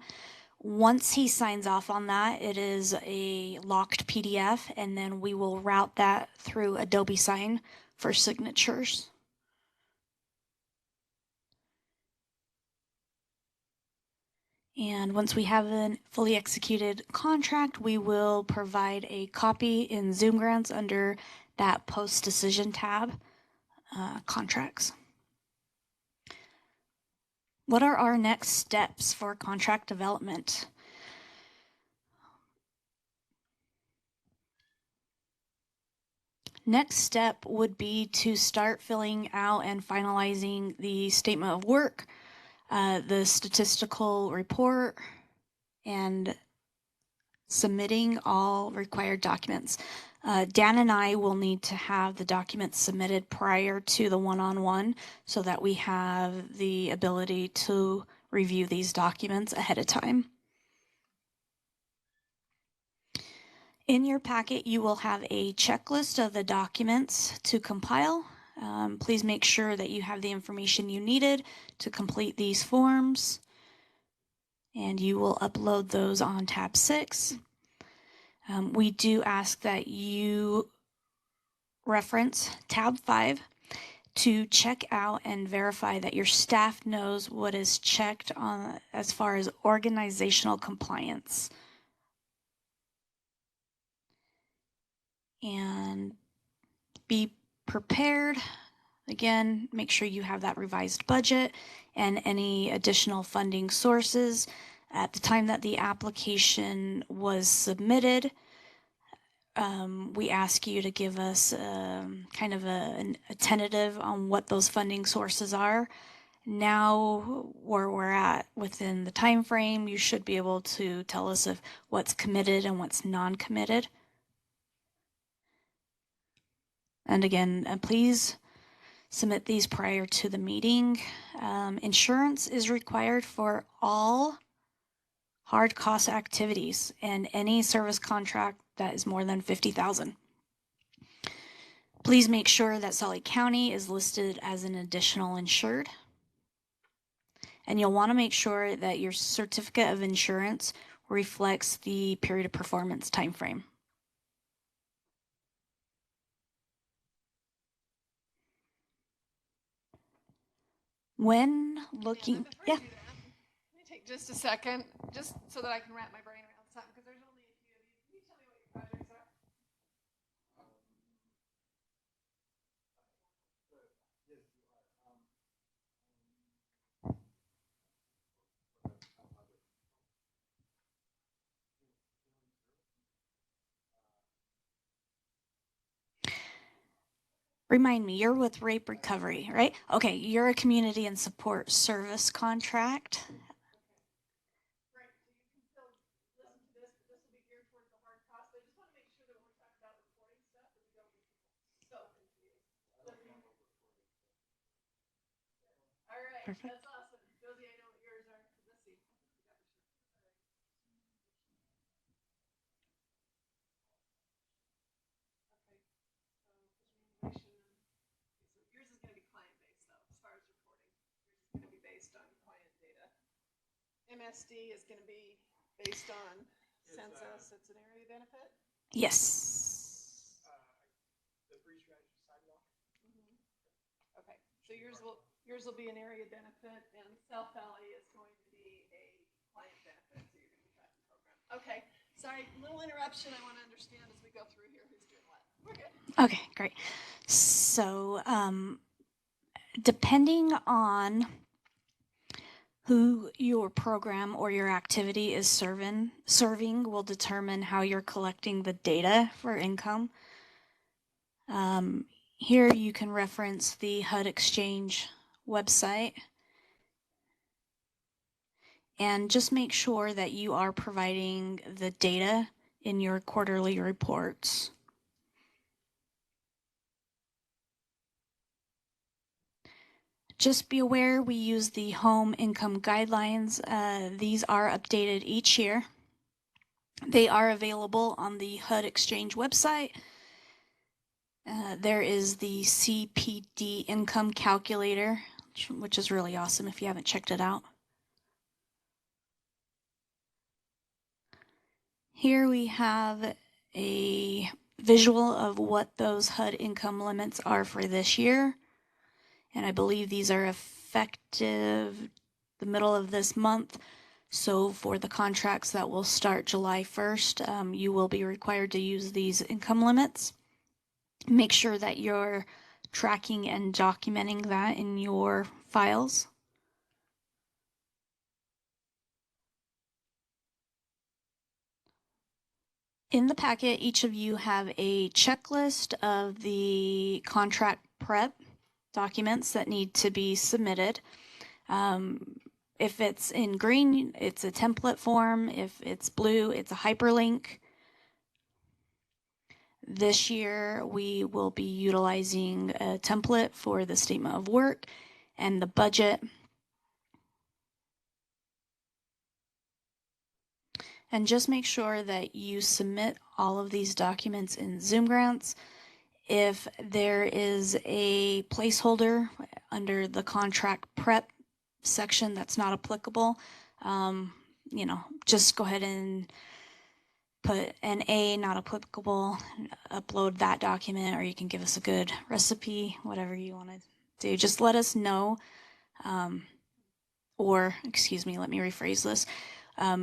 Once he signs off on that, it is a locked PDF, and then we will route that through Adobe Sign for signatures. And once we have a fully executed contract, we will provide a copy in Zoom Grants under that post-decision tab, contracts. What are our next steps for contract development? Next step would be to start filling out and finalizing the statement of work, the statistical report, and submitting all required documents. Dan and I will need to have the documents submitted prior to the one-on-one so that we have the ability to review these documents ahead of time. In your packet, you will have a checklist of the documents to compile. Please make sure that you have the information you needed to complete these forms, and you will upload those on tab 6. We do ask that you reference tab 5 to check out and verify that your staff knows what is checked on as far as organizational compliance. And be prepared. Again, make sure you have that revised budget and any additional funding sources. At the time that the application was submitted, we ask you to give us kind of a tentative on what those funding sources are. now where we're at within the time frame, you should be able to tell us of what's committed and what's non-committed. And again, please submit these prior to the meeting. Insurance is required for all hard cost activities and any service contract that is more than $50,000. Please make sure that Salt Lake County is listed as an additional insured. And you'll want to make sure that your certificate of insurance reflects the period of performance time frame. When looking, Before yeah. you do that, let me take just a second, just so that I can wrap my brain around something, because there's only a few of you. Can you tell me what your projects are? Remind me, you're with Rape Recovery, right? Okay, you're a community and support service contract. Right, so you can still listen to this, but this will be geared towards the hard cost. I just want to make sure that when we're talking about reporting stuff, that we don't get people so confused. All right, Perfect. that's awesome. Josie, I know what yours are. Let's see. Okay, so yours is going to be client-based, though, as far as reporting. Yours is going to be based on client data. MSD is going to be based on census. It's an area benefit. Yes. The free strategy sidewalk. Okay, so yours will be an area benefit, and South Valley is going to be a client benefit. So you're going to be tracking program. Okay, sorry, little interruption. I want to understand as we go through here who's doing what. We're good. Okay, great. So, depending on who your program or your activity is serving will determine how you're collecting the data for income. Here you can reference the HUD Exchange website and just make sure that you are providing the data in your quarterly reports. Just be aware we use the home income guidelines. These are updated each year. They are available on the HUD Exchange website. There is the CPD income calculator, which is really awesome if you haven't checked it out. Here we have a visual of what those HUD income limits are for this year. And I believe these are effective the middle of this month. So for the contracts that will start July 1st, you will be required to use these income limits. Make sure that you're tracking and documenting that in your files. In the packet, each of you have a checklist of the contract prep documents that need to be submitted. If it's in green, it's a template form. If it's blue, it's a hyperlink. This year, we will be utilizing a template for the statement of work and the budget. And just make sure that you submit all of these documents in Zoom Grants. If there is a placeholder under the contract prep section that's not applicable, just go ahead and put an A, not applicable, upload that document, or you can give us a good recipe, whatever you want to do. Just let us know, excuse me, let me rephrase this.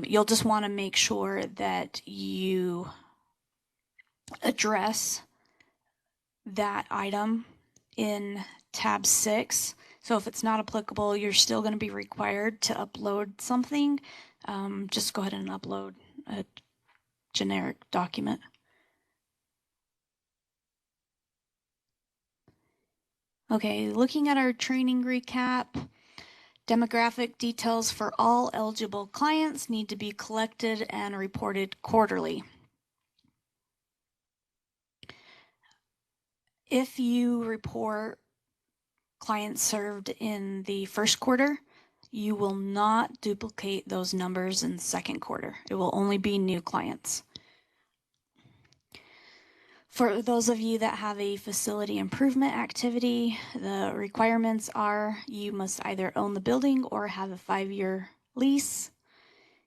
You'll just want to make sure that you address that item in tab 6. So if it's not applicable, you're still going to be required to upload something. Just go ahead and upload a generic document. Okay, looking at our training recap, Demographic details for all eligible clients need to be collected and reported quarterly. If you report clients served in the first quarter, you will not duplicate those numbers in the second quarter. It will only be new clients. For those of you that have a facility improvement activity, the requirements are you must either own the building or have a 5-year lease,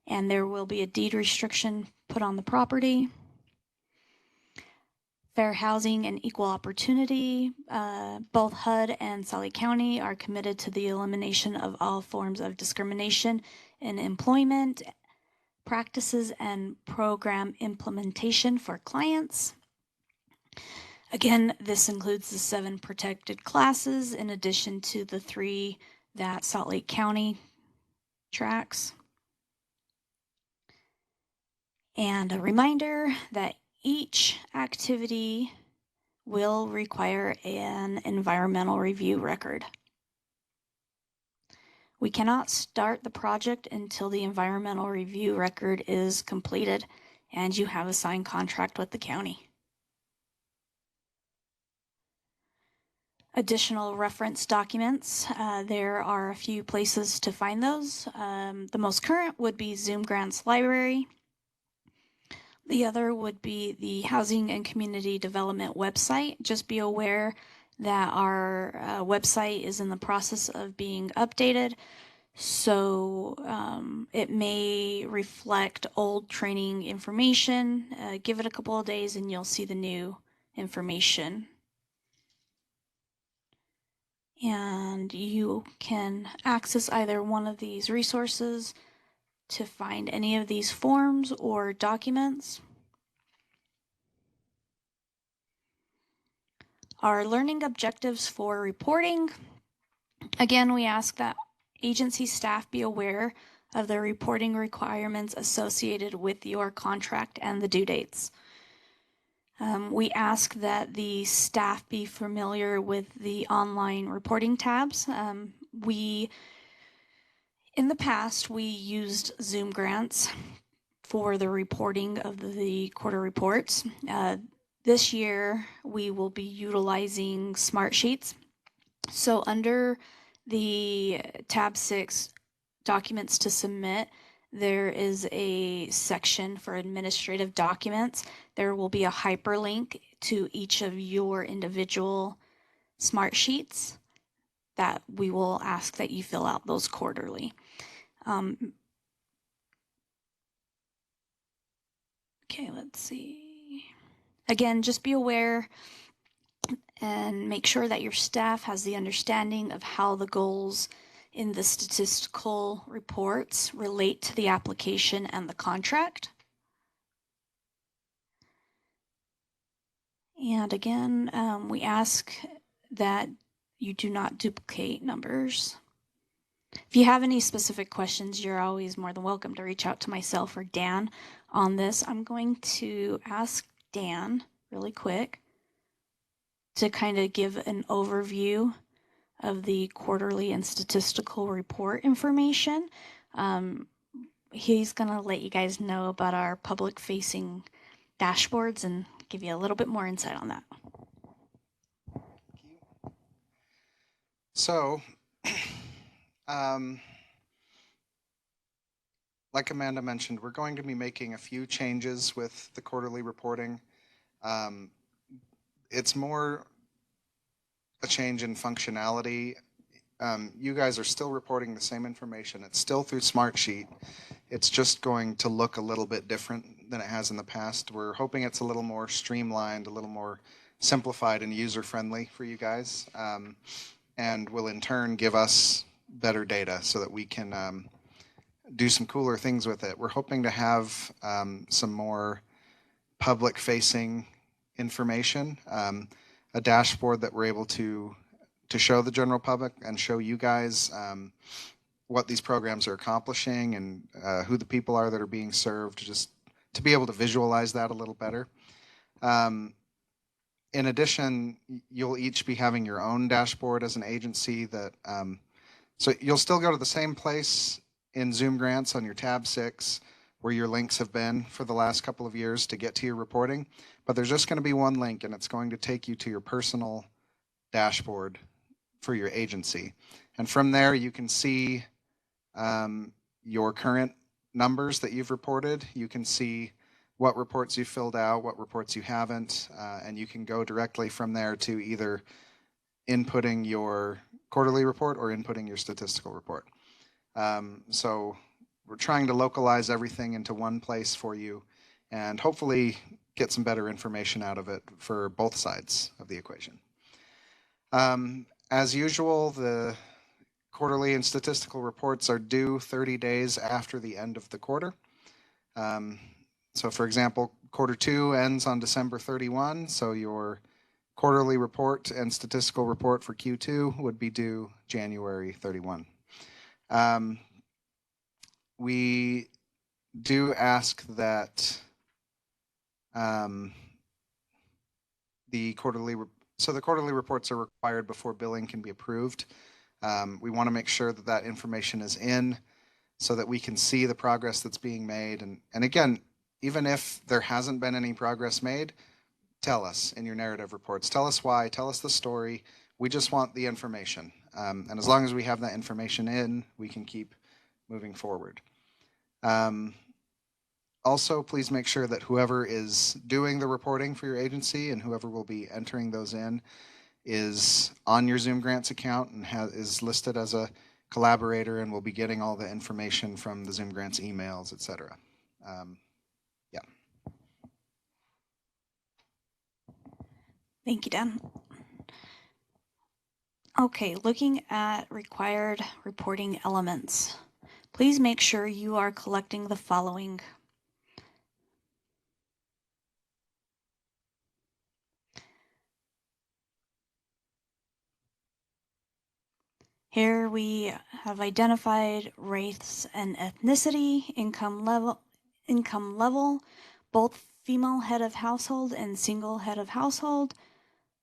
and there will be a deed restriction put on the property. Fair housing and equal opportunity. Both HUD and Sully County are committed to the elimination of all forms of discrimination in employment practices and program implementation for clients. Again, this includes the 7 protected classes in addition to the 3 that Salt Lake County tracks. And a reminder that each activity will require an environmental review record. We cannot start the project until the environmental review record is completed and you have a signed contract with the county. Additional reference documents, there are a few places to find those. The most current would be Zoom Grants Library. The other would be the Housing and Community Development website. Just be aware that our website is in the process of being updated, so it may reflect old training information. Give it a couple of days and you'll see the new information. And you can access either one of these resources to find any of these forms or documents. Our learning objectives for reporting. Again, we ask that agency staff be aware of the reporting requirements associated with your contract and the due dates. We ask that the staff be familiar with the online reporting tabs. In the past, we used Zoom Grants for the reporting of the quarter reports. This year, we will be utilizing Smartsheets. So under the tab 6, documents to submit, there is a section for administrative documents. There will be a hyperlink to each of your individual Smartsheets that we will ask that you fill out those quarterly. Okay, let's see. Again, just be aware and make sure that your staff has the understanding of how the goals in the statistical reports relate to the application and the contract. And again, we ask that you do not duplicate numbers. If you have any specific questions, you're always more than welcome to reach out to myself or Dan on this. I'm going to ask Dan really quick to kind of give an overview of the quarterly and statistical report information. He's going to let you guys know about our public facing dashboards and give you a little bit more insight on that. So, like Amanda mentioned, we're going to be making a few changes with the quarterly reporting. It's more a change in functionality. You guys are still reporting the same information. It's still through Smartsheet. It's just going to look a little bit different than it has in the past. We're hoping it's a little more streamlined, a little more simplified and user-friendly for you guys, and will in turn give us better data so that we can do some cooler things with it. We're hoping to have some more public-facing information, a dashboard that we're able to show the general public and show you guys what these programs are accomplishing and who the people are that are being served, just to be able to visualize that a little better. In addition, you'll each be having your own dashboard as an agency that So you'll still go to the same place in Zoom Grants on your tab 6 where your links have been for the last couple of years to get to your reporting, but there's just going to be one link and it's going to take you to your personal dashboard for your agency. And from there you can see your current numbers that you've reported. You can see what reports you filled out, what reports you haven't, and you can go directly from there to either inputting your quarterly report or inputting your statistical report. So we're trying to localize everything into one place for you and hopefully get some better information out of it for both sides of the equation. As usual, the quarterly and statistical reports are due 30 days after the end of the quarter. So for example, Q2 ends on December 31, so your quarterly report and statistical report for Q2 would be due January 31. We do ask that the quarterly reports are required before billing can be approved. We want to make sure that that information is in so that we can see the progress that's being made. And again, even if there hasn't been any progress made, tell us in your narrative reports. Tell us why. Tell us the story. We just want the information. And as long as we have that information in, we can keep moving forward. Also, please make sure that whoever is doing the reporting for your agency and whoever will be entering those in is on your Zoom Grants account and is listed as a collaborator and will be getting all the information from the Zoom Grants emails, etc. Yeah. Thank you, Dan. Okay, looking at required reporting elements. Please make sure you are collecting the following. Here we have identified race and ethnicity, income level, both female head of household and single head of household,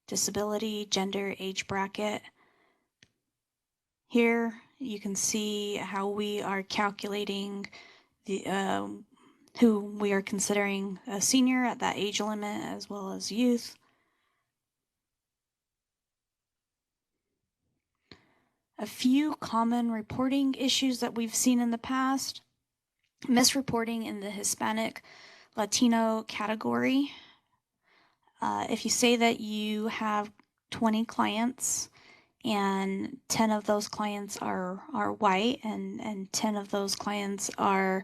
disability, gender, age bracket. Here you can see how we are calculating the who we are considering a senior at that age limit as well as youth. A few common reporting issues that we've seen in the past. Misreporting in the Hispanic Latino category. If you say that you have 20 clients and 10 of those clients are white and 10 of those clients are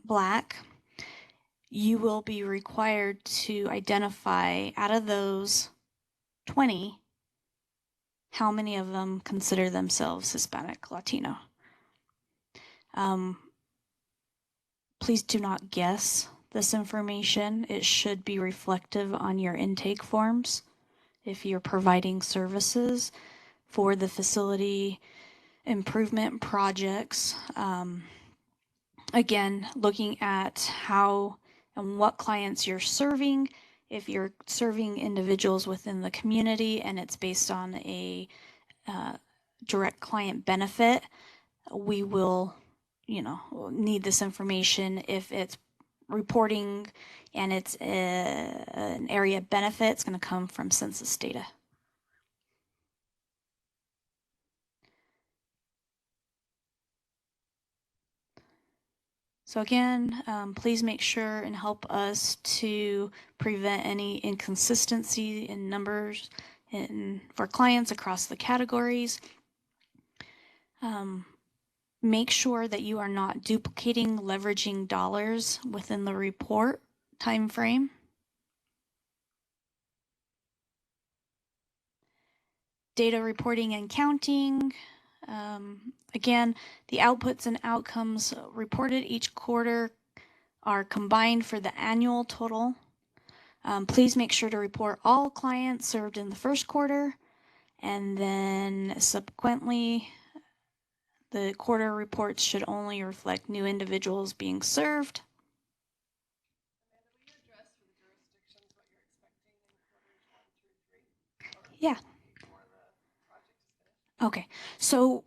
black, you will be required to identify out of those 20 how many of them consider themselves Hispanic Latino. Please do not guess this information. It should be reflective on your intake forms if you're providing services for the facility improvement projects. Again, looking at how and what clients you're serving. If you're serving individuals within the community and it's based on a direct client benefit, we will, need this information. If it's reporting and it's an area benefit, it's going to come from census data. So again, please make sure and help us to prevent any inconsistency in numbers for clients across the categories. Make sure that you are not duplicating leveraging dollars within the report time frame. Data reporting and counting. Again, the outputs and outcomes reported each quarter are combined for the annual total. Please make sure to report all clients served in the first quarter, and then subsequently, the quarter reports should only reflect new individuals being served. Amanda, will you address for the jurisdictions what you're expecting in quarters 1 through 3? Yeah. Before the project is finished? Okay, so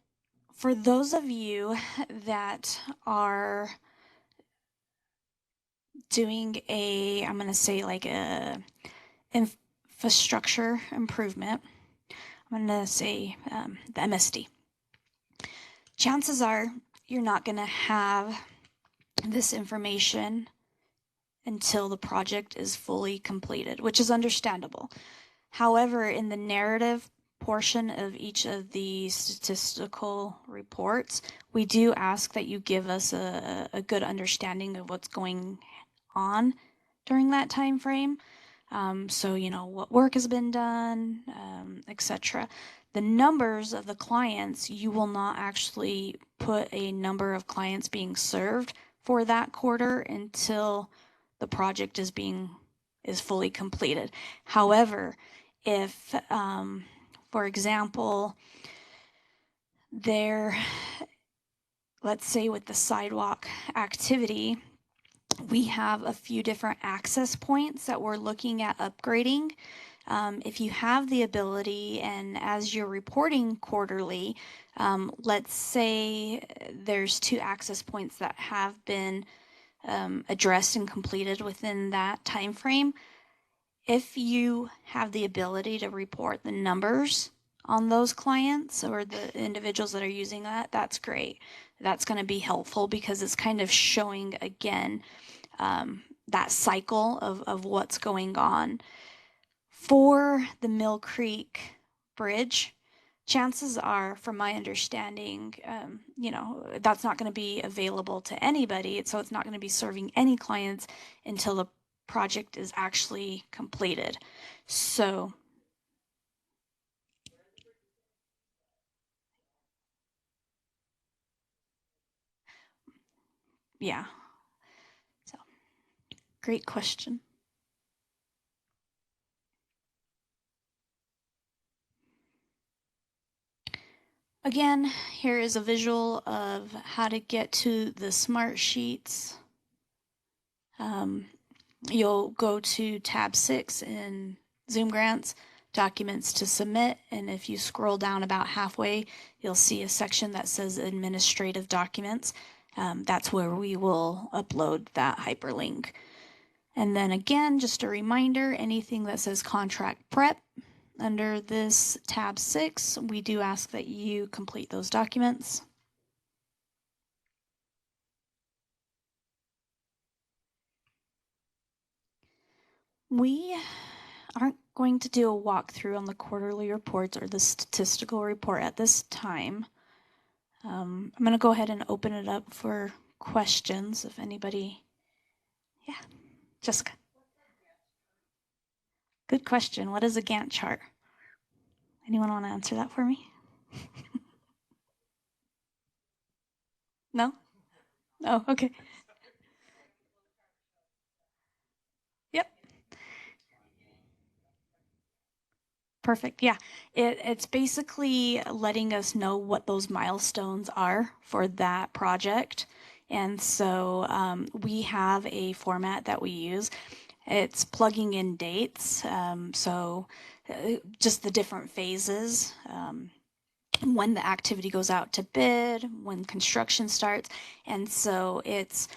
For those of you that are doing a, I'm going to say like a infrastructure improvement, I'm going to say the MSD. Chances are you're not going to have this information until the project is fully completed, which is understandable. However, in the narrative portion of each of the statistical reports, we do ask that you give us a good understanding of what's going on during that time frame. So, you know, what work has been done, etc. The numbers of the clients, you will not actually put a number of clients being served for that quarter until the project is fully completed. However, if, for example, let's say with the sidewalk activity, we have a few different access points that we're looking at upgrading. If you have the ability, and as you're reporting quarterly, let's say there's 2 access points that have been addressed and completed within that time frame. If you have the ability to report the numbers on those clients or the individuals that are using that, that's great. That's going to be helpful because it's kind of showing again that cycle of what's going on. For the Mill Creek Bridge, chances are, from my understanding, you know, that's not going to be available to anybody, so it's not going to be serving any clients until the project is actually completed. So yeah, so great question. Again, here is a visual of how to get to the smart sheets. You'll go to tab 6 in Zoom Grants, Documents to Submit, and if you scroll down about halfway, you'll see a section that says Administrative Documents. That's where we will upload that hyperlink. And then again, just a reminder, anything that says Contract Prep, under this tab 6, we do ask that you complete those documents. We aren't going to do a walkthrough on the quarterly reports or the statistical report at this time. I'm going to go ahead and open it up for questions if anybody. Yeah, Jessica. Good question. What is a Gantt chart? Anyone want to answer that for me? No? Oh, okay. Yep. Perfect. Yeah. It's basically letting us know what those milestones are for that project. And so we have a format that we use. It's plugging in dates. So just the different phases. When the activity goes out to bid, when construction starts. And so it's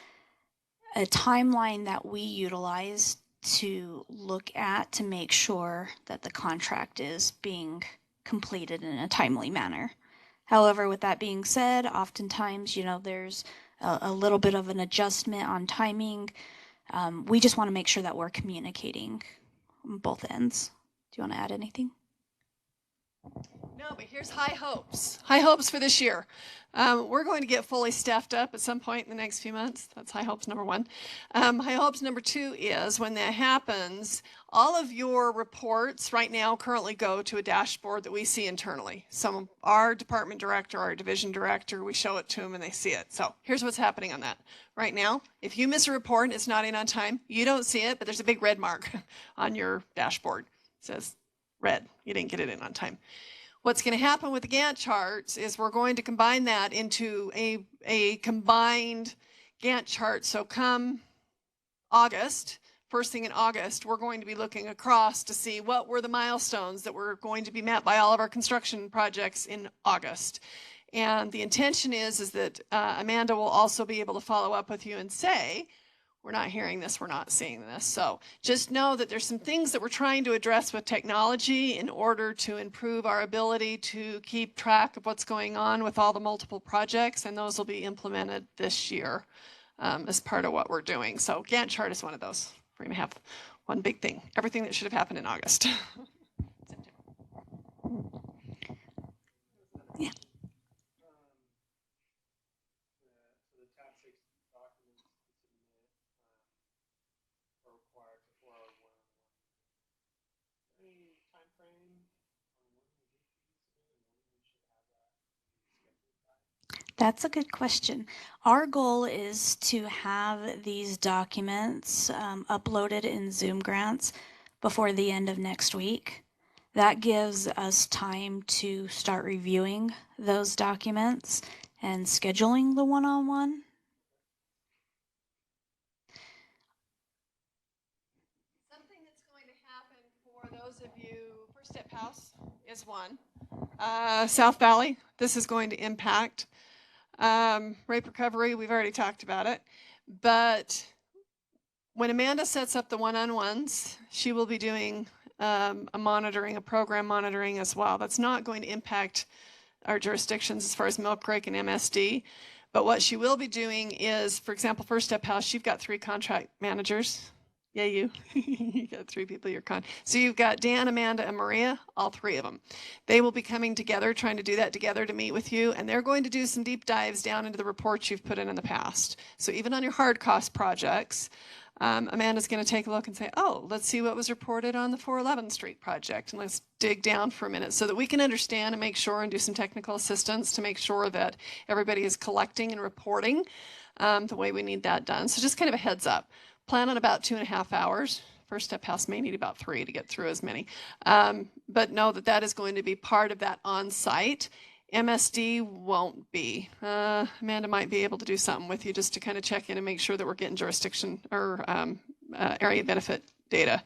a timeline that we utilize to look at to make sure that the contract is being completed in a timely manner. However, with that being said, oftentimes, you know, there's a little bit of an adjustment on timing. We just want to make sure that we're communicating on both ends. Do you want to add anything? No, but here's high hopes. High hopes for this year. We're going to get fully staffed up at some point in the next few months. That's high hopes number 1. High hopes number 2 is when that happens, all of your reports right now currently go to a dashboard that we see internally. So our department director, our division director, we show it to them and they see it. So here's what's happening on that. Right now, if you miss a report and it's not in on time, you don't see it, but there's a big red mark on your dashboard. It says red, you didn't get it in on time. What's going to happen with the Gantt charts is we're going to combine that into a combined Gantt chart. So come August, first thing in August, we're going to be looking across to see what were the milestones that were going to be met by all of our construction projects in August. And the intention is that Amanda will also be able to follow up with you and say, we're not hearing this, we're not seeing this. So just know that there's some things that we're trying to address with technology in order to improve our ability to keep track of what's going on with all the multiple projects, and those will be implemented this year as part of what we're doing. So Gantt chart is one of those. We're going to have one big thing, everything that should have happened in August. Yeah. So the tab 6 documents to submit are required before our one-on-one. Any time frame on when we get these submitted and when we should have that scheduled by? That's a good question. Our goal is to have these documents uploaded in Zoom grants before the end of next week. That gives us time to start reviewing those documents and scheduling the one-on-one. Something that's going to happen for those of you, First Step House is one. South Valley, this is going to impact. Rape recovery, we've already talked about it. But when Amanda sets up the one-on-ones, she will be doing a program monitoring as well. That's not going to impact our jurisdictions as far as Milk Creek and MSD. But what she will be doing is, for example, First Step House, you've got 3 contract managers. Yeah, you. You got 3 people you're So you've got Dan, Amanda, and Maria, all 3 of them. They will be coming together, trying to do that together to meet with you, and they're going to do some deep dives down into the reports you've put in the past. So even on your hard cost projects, Amanda's going to take a look and say, oh, let's see what was reported on the 411th Street project, and let's dig down for a minute so that we can understand and make sure and do some technical assistance to make sure that everybody is collecting and reporting the way we need that done. So just kind of a heads up. Plan on about 2.5 hours. First Step House may need about 3 to get through as many. But know that that is going to be part of that on-site. MSD won't be. Amanda might be able to do something with you just to kind of check in and make sure that we're getting jurisdiction or area benefit data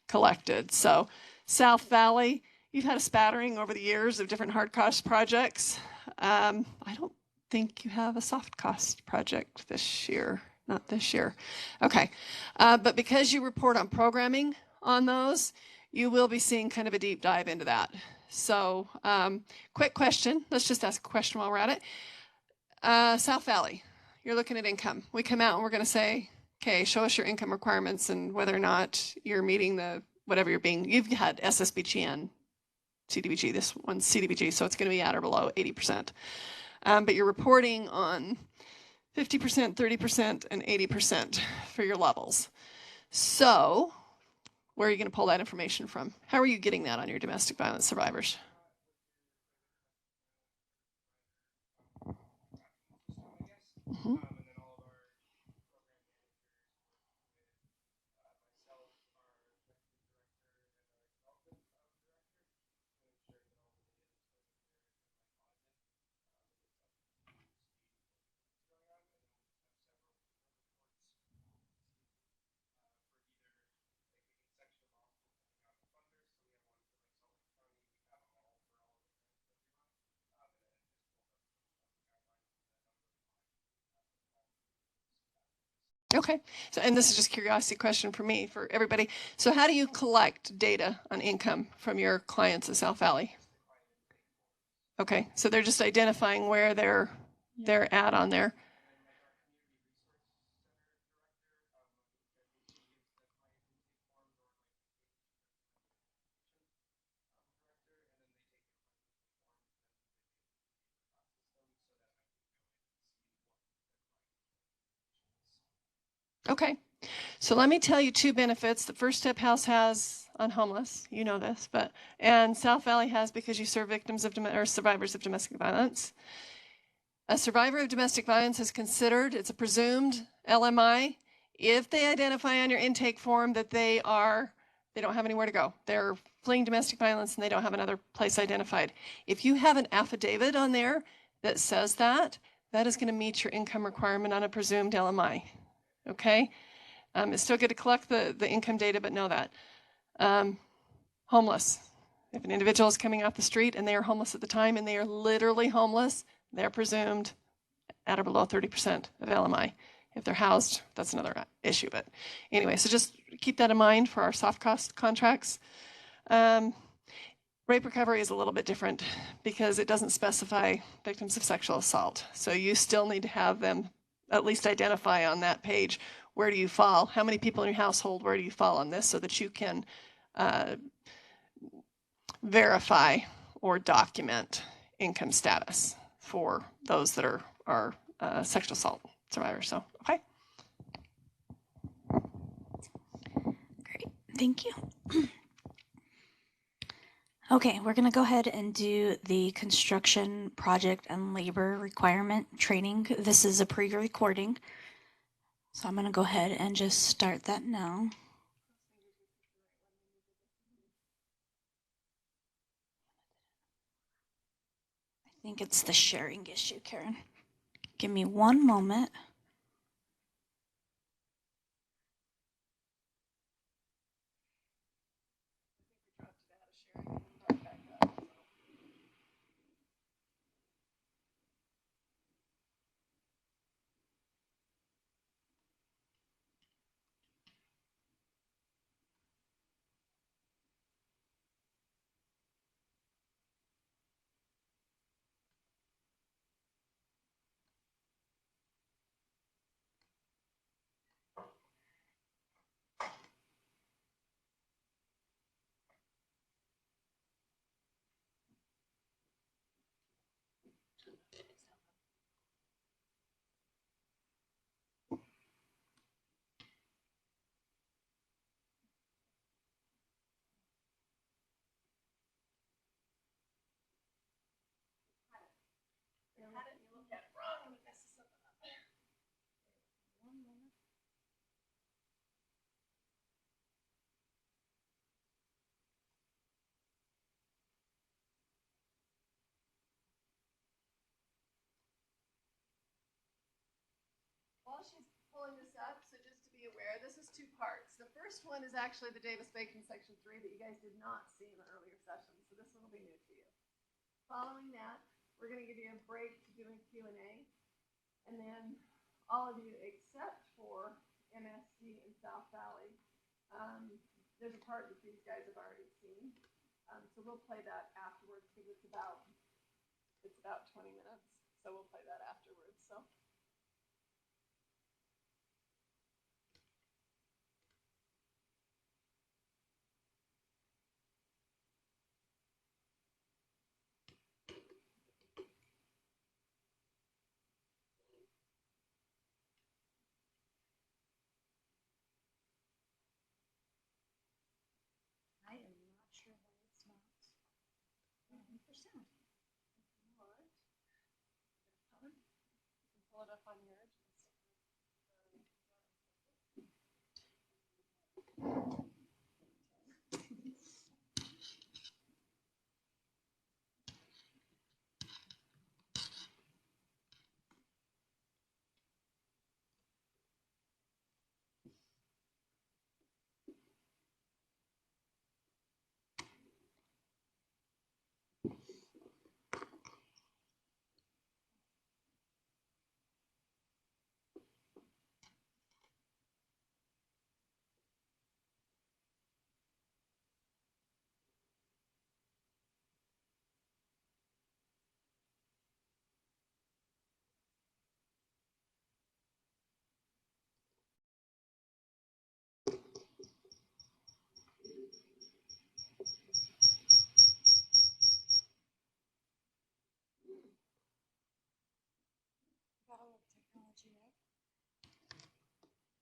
collected. So South Valley, you've had a spattering over the years of different hard cost projects. I don't think you have a soft cost project this year. Not this year. Okay. But because you report on programming on those, you will be seeing kind of a deep dive into that. So quick question. Let's just ask a question while we're at it. South Valley, you're looking at income. We come out and we're going to say, okay, show us your income requirements and whether or not you're meeting the whatever you've had SSBG and CDBG. This one's CDBG, so it's going to be at or below 80%. But you're reporting on 50%, 30%, and 80% for your levels. So where are you going to pull that information from? How are you getting that on your domestic violence survivors? Mm-hmm. And then all of our program managers with myself, our executive director, and our development director to ensure that all the data is going on. And then we have several reports for either, like we can section them off depending on the funders. So we have one for like Salt Lake County, we have them all for all of the grants that we run. And then it just pulls up the guidelines and the number of Okay. So, and this is just a curiosity question for me, for everybody. So how do you collect data on income from your clients at South Valley? Okay. So they're just identifying where they're at on there. Okay. So let me tell you 2 benefits that First Step House has on homeless. You know this, and South Valley has because you serve victims of or survivors of domestic violence. A survivor of domestic violence is considered, it's a presumed LMI, if they identify on your intake form that they don't have anywhere to go. They're fleeing domestic violence and they don't have another place identified. If you have an affidavit on there that says that is going to meet your income requirement on a presumed LMI. Okay? It's still good to collect the income data, but know that. Homeless. If an individual is coming off the street and they are homeless at the time and they are literally homeless, they're presumed at or below 30% of LMI. If they're housed, that's another issue. But anyway, so just keep that in mind for our soft cost contracts. Rape recovery is a little bit different because it doesn't specify victims of sexual assault. So you still need to have them at least identify on that page, where do you fall? How many people in your household, where do you fall on this, so that you can verify or document income status for those that are sexual assault survivors. So, okay. Great, thank you. Okay, we're gonna go ahead and do the construction project and labor requirement training. This is a pre-recording, so I'm gonna go ahead and just start that now. I think it's the sharing issue, Karen. Give me one moment. While she's pulling this up, so just to be aware, this is two parts. The first one is actually the Davis-Bacon Section 3 that you guys did not see in the earlier session, so this one will be new to you. Following that, we're going to give you a break to doing Q&A, and then all of you except for MSD and South Valley, there's a part that these guys have already seen, so we'll play that afterwards because it's about 20 minutes, so we'll play that afterwards. So. I am not sure why it's not for sound. Pull it up on yours.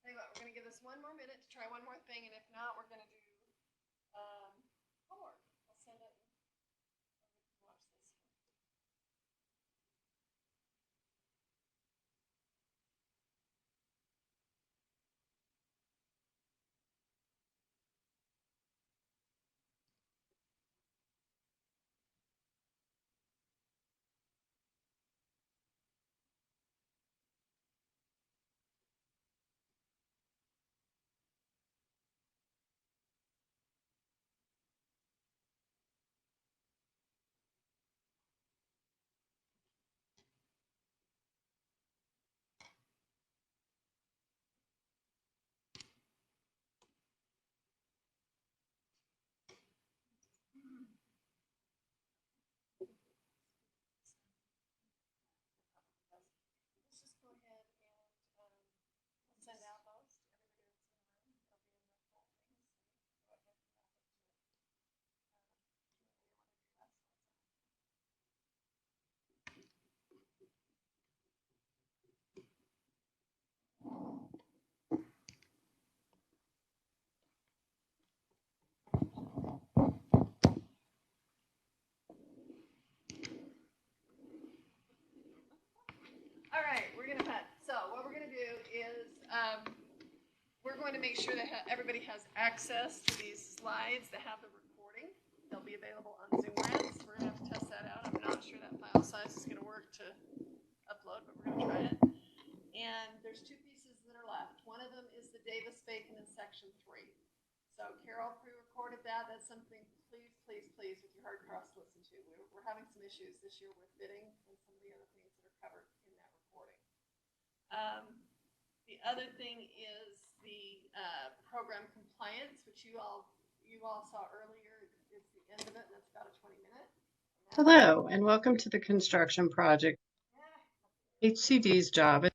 Tell you what, we're going to give this one more minute to try one more thing, and if not, we're going to do homework. I'll send it. Watch this. We're going to make sure that everybody has access to these slides that have the recording. They'll be available on Zoom Rants. We're going to have to test that out. I'm not sure that file size is going to work to upload, but we're going to try it. And there's two pieces that are left. One of them is the Davis-Bacon in section 3. So Carol pre-recorded that. That's something, please, please, please, with your hard cross, listen to. We're having some issues this year with bidding and some of the other things that are covered in that recording. The other thing is the program compliance, which you all saw earlier. It's the end of it, and that's about a 20-minute. Hello, and welcome to the construction project. HCD's job is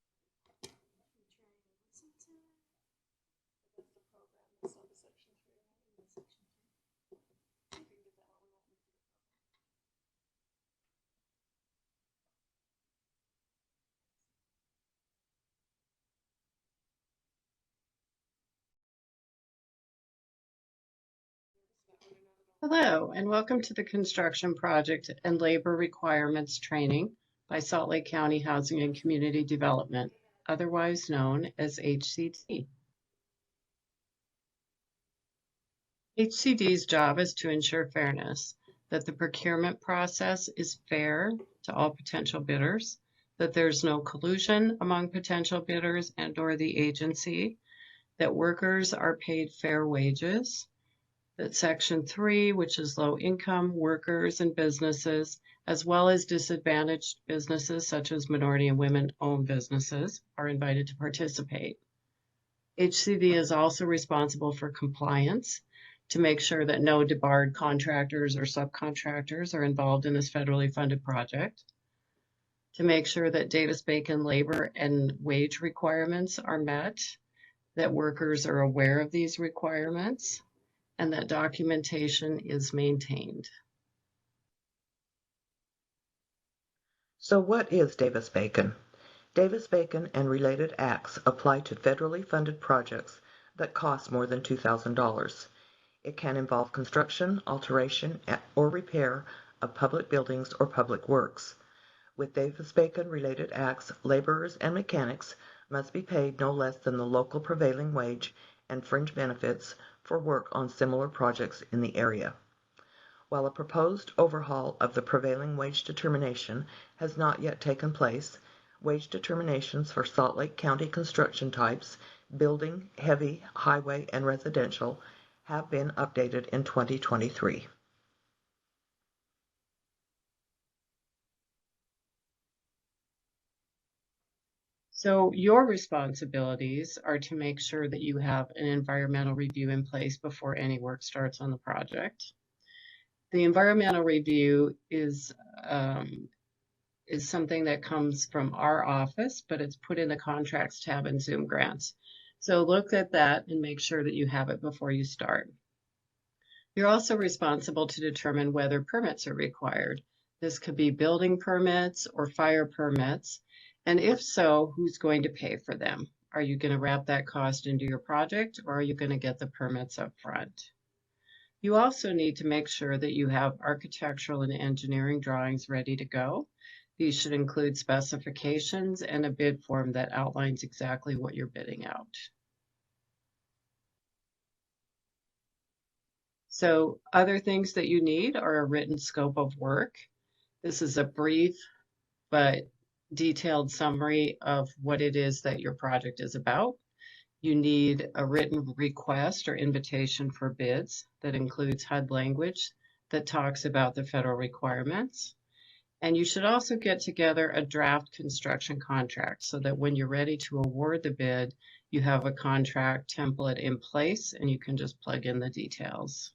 Hello, and welcome to the construction project and labor requirements training by Salt Lake County Housing and Community Development, otherwise known as HCD. HCD's job is to ensure fairness, that the procurement process is fair to all potential bidders, that there's no collusion among potential bidders and/or the agency, that workers are paid fair wages, that Section 3, which is low-income workers and businesses, as well as disadvantaged businesses such as minority and women-owned businesses, are invited to participate. HCD is also responsible for compliance to make sure that no debarred contractors or subcontractors are involved in this federally funded project, to make sure that Davis-Bacon labor and wage requirements are met, that workers are aware of these requirements, and that documentation is maintained. So what is Davis-Bacon? Davis-Bacon and related acts apply to federally funded projects that cost more than $2,000. It can involve construction, alteration, or repair of public buildings or public works. With Davis-Bacon related acts, laborers and mechanics must be paid no less than the local prevailing wage and fringe benefits for work on similar projects in the area. While a proposed overhaul of the prevailing wage determination has not yet taken place, wage determinations for Salt Lake County construction types, building, heavy, highway, and residential, have been updated in 2023. So your responsibilities are to make sure that you have an environmental review in place before any work starts on the project. The environmental review is something that comes from our office, but it's put in the contracts tab in Zoom Grants. So look at that and make sure that you have it before you start. You're also responsible to determine whether permits are required. This could be building permits or fire permits. And if so, who's going to pay for them? Are you going to wrap that cost into your project, or are you going to get the permits up front? You also need to make sure that you have architectural and engineering drawings ready to go. These should include specifications and a bid form that outlines exactly what you're bidding out. So other things that you need are a written scope of work. This is a brief but detailed summary of what it is that your project is about. You need a written request or invitation for bids that includes HUD language that talks about the federal requirements. And you should also get together a draft construction contract so that when you're ready to award the bid, you have a contract template in place and you can just plug in the details.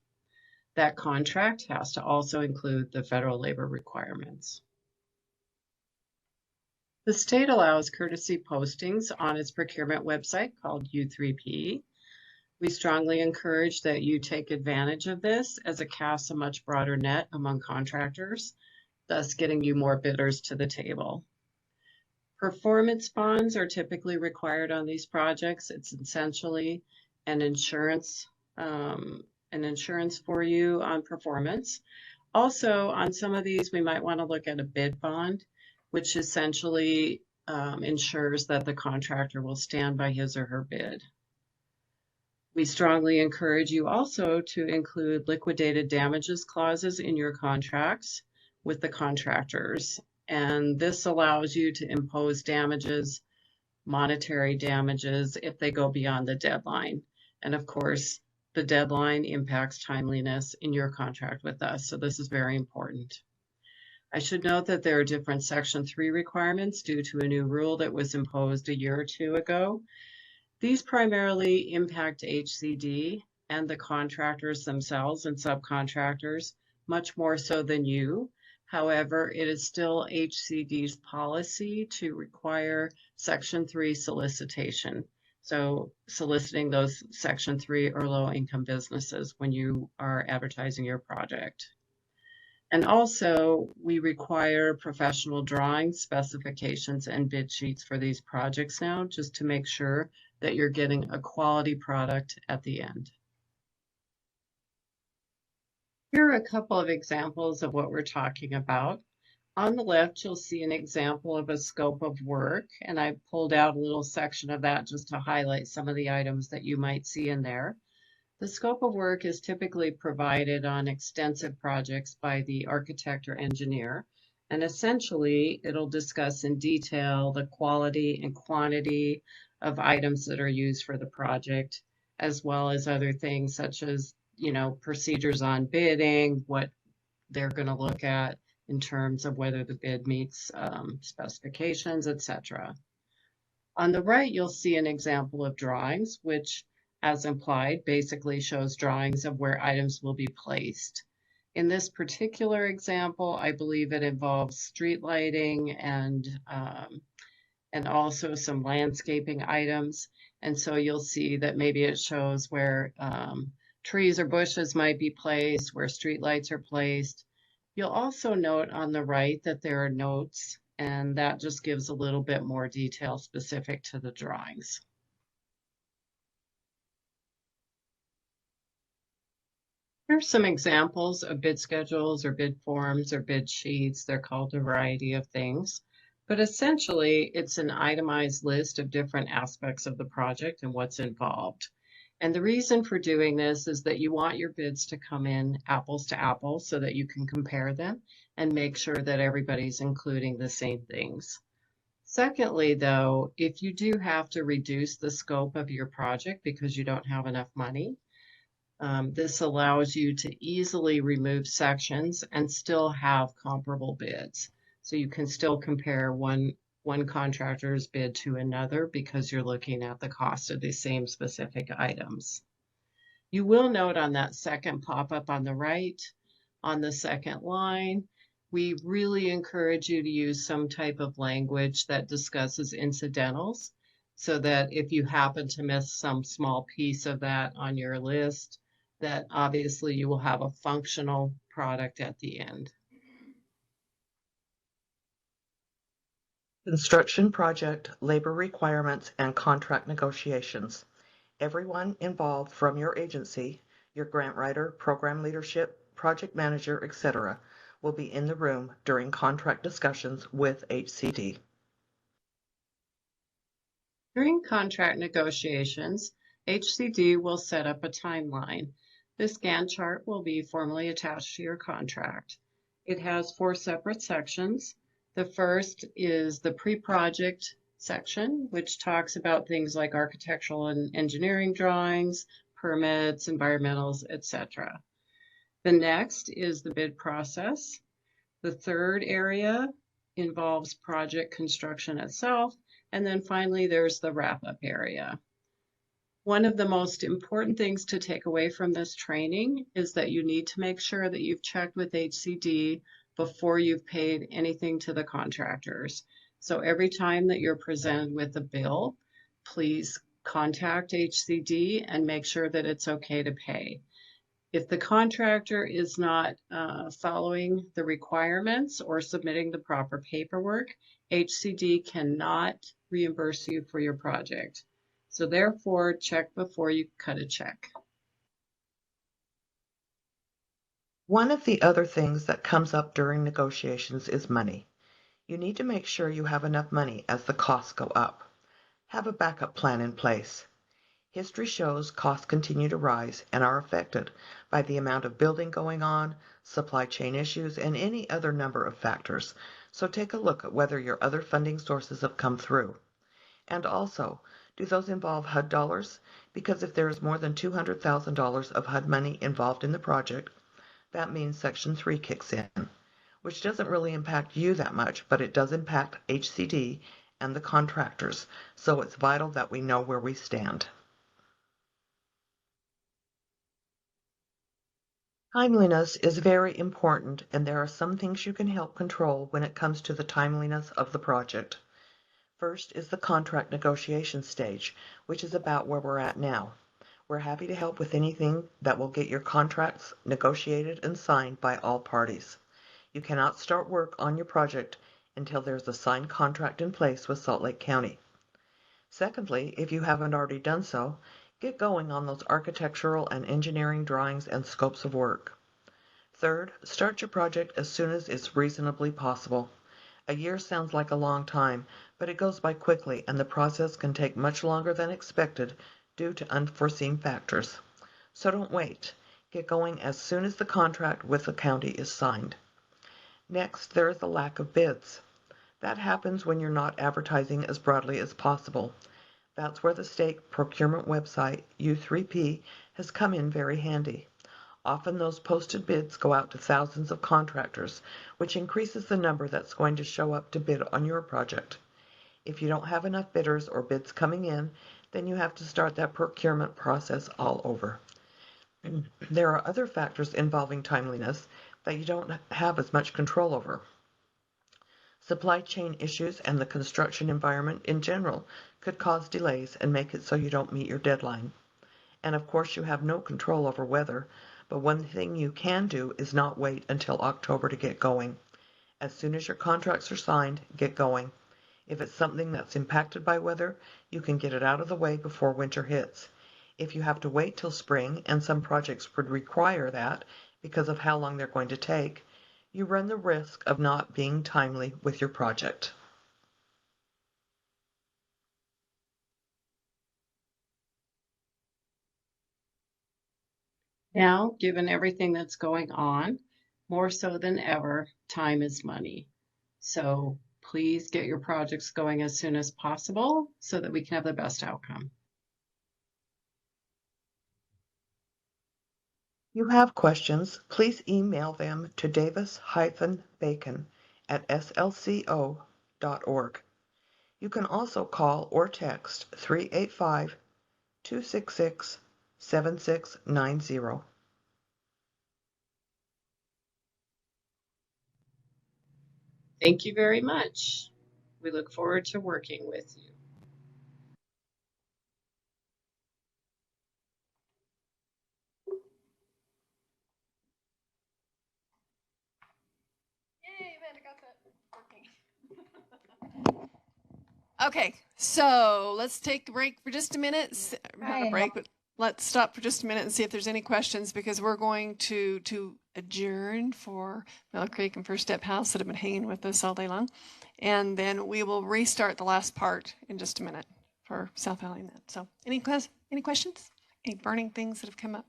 That contract has to also include the federal labor requirements. The state allows courtesy postings on its procurement website called U3P. We strongly encourage that you take advantage of this as it casts a much broader net among contractors, thus getting you more bidders to the table. Performance bonds are typically required on these projects. It's essentially an insurance for you on performance. Also, on some of these, we might want to look at a bid bond, which essentially ensures that the contractor will stand by his or her bid. We strongly encourage you also to include liquidated damages clauses in your contracts with the contractors. And this allows you to impose damages, monetary damages, if they go beyond the deadline. And of course, the deadline impacts timeliness in your contract with us. So this is very important. I should note that there are different Section 3 requirements due to a new rule that was imposed a year or two ago. These primarily impact HCD and the contractors themselves and subcontractors, much more so than you. However, it is still HCD's policy to require Section 3 solicitation. So soliciting those Section 3 or low-income businesses when you are advertising your project. And also, we require professional drawings, specifications, and bid sheets for these projects now, just to make sure that you're getting a quality product at the end. Here are a couple of examples of what we're talking about. On the left, you'll see an example of a scope of work, and I pulled out a little section of that just to highlight some of the items that you might see in there. The scope of work is typically provided on extensive projects by the architect or engineer, and essentially it'll discuss in detail the quality and quantity of items that are used for the project, as well as other things such as, procedures on bidding, what they're going to look at in terms of whether the bid meets specifications, etc. On the right, you'll see an example of drawings, which, as implied, basically shows drawings of where items will be placed. In this particular example, I believe it involves street lighting and also some landscaping items. And so you'll see that maybe it shows where trees or bushes might be placed, where street lights are placed. You'll also note on the right that there are notes, and that just gives a little bit more detail specific to the drawings. Here's some examples of bid schedules or bid forms or bid sheets. They're called a variety of things, but essentially it's an itemized list of different aspects of the project and what's involved. And the reason for doing this is that you want your bids to come in apples to apples so that you can compare them and make sure that everybody's including the same things. Secondly, though, if you do have to reduce the scope of your project because you don't have enough money, this allows you to easily remove sections and still have comparable bids. So you can still compare one contractor's bid to another because you're looking at the cost of the same specific items. You will note on that second pop-up on the right, on the second line, we really encourage you to use some type of language that discusses incidentals so that if you happen to miss some small piece of that on your list, that obviously you will have a functional product at the end. Construction project, labor requirements, and contract negotiations. Everyone involved from your agency, your grant writer, program leadership, project manager, etc., will be in the room during contract discussions with HCD. During contract negotiations, HCD will set up a timeline. This Gantt chart will be formally attached to your contract. It has 4 separate sections. The first is the pre-project section, which talks about things like architectural and engineering drawings, permits, environmentals, etc. The next is the bid process. The third area involves project construction itself. And then finally, there's the wrap-up area. One of the most important things to take away from this training is that you need to make sure that you've checked with HCD before you've paid anything to the contractors. So every time that you're presented with a bill, please contact HCD and make sure that it's okay to pay. If the contractor is not following the requirements or submitting the proper paperwork, HCD cannot reimburse you for your project. So therefore, check before you cut a check. One of the other things that comes up during negotiations is money. You need to make sure you have enough money as the costs go up. Have a backup plan in place. History shows costs continue to rise and are affected by the amount of building going on, supply chain issues, and any other number of factors. So take a look at whether your other funding sources have come through. And also, do those involve HUD dollars? Because if there is more than $200,000 of HUD money involved in the project, that means Section 3 kicks in, which doesn't really impact you that much, but it does impact HCD and the contractors, so it's vital that we know where we stand. Timeliness is very important, and there are some things you can help control when it comes to the timeliness of the project. First is the contract negotiation stage, which is about where we're at now. We're happy to help with anything that will get your contracts negotiated and signed by all parties. You cannot start work on your project until there's a signed contract in place with Salt Lake County. Secondly, if you haven't already done so, get going on those architectural and engineering drawings and scopes of work. Third, start your project as soon as it's reasonably possible. A year sounds like a long time, but it goes by quickly and the process can take much longer than expected due to unforeseen factors. So don't wait. Get going as soon as the contract with the county is signed. Next, there is the lack of bids. That happens when you're not advertising as broadly as possible. That's where the state procurement website, U3P, has come in very handy. Often those posted bids go out to thousands of contractors, which increases the number that's going to show up to bid on your project. If you don't have enough bidders or bids coming in, then you have to start that procurement process all over. There are other factors involving timeliness that you don't have as much control over. Supply chain issues and the construction environment in general could cause delays and make it so you don't meet your deadline. And of course you have no control over weather, but one thing you can do is not wait until October to get going. As soon as your contracts are signed, get going. If it's something that's impacted by weather, you can get it out of the way before winter hits. If you have to wait till spring, and some projects would require that because of how long they're going to take, you run the risk of not being timely with your project. Now, given everything that's going on, more so than ever, time is money. So please get your projects going as soon as possible so that we can have the best outcome. If you have questions, please email them to davis-bacon@slco.org. You can also call or text 385-266-7690. Thank you very much. We look forward to working with you. Yay, Amanda got that working. Okay, so let's take a break for just a minute. Not a break, but let's stop for just a minute and see if there's any questions, because we're going to adjourn for Mill Creek and First Step House that have been hanging with us all day long. And then we will restart the last part in just a minute for South Valley Net. So any questions? Any burning things that have come up?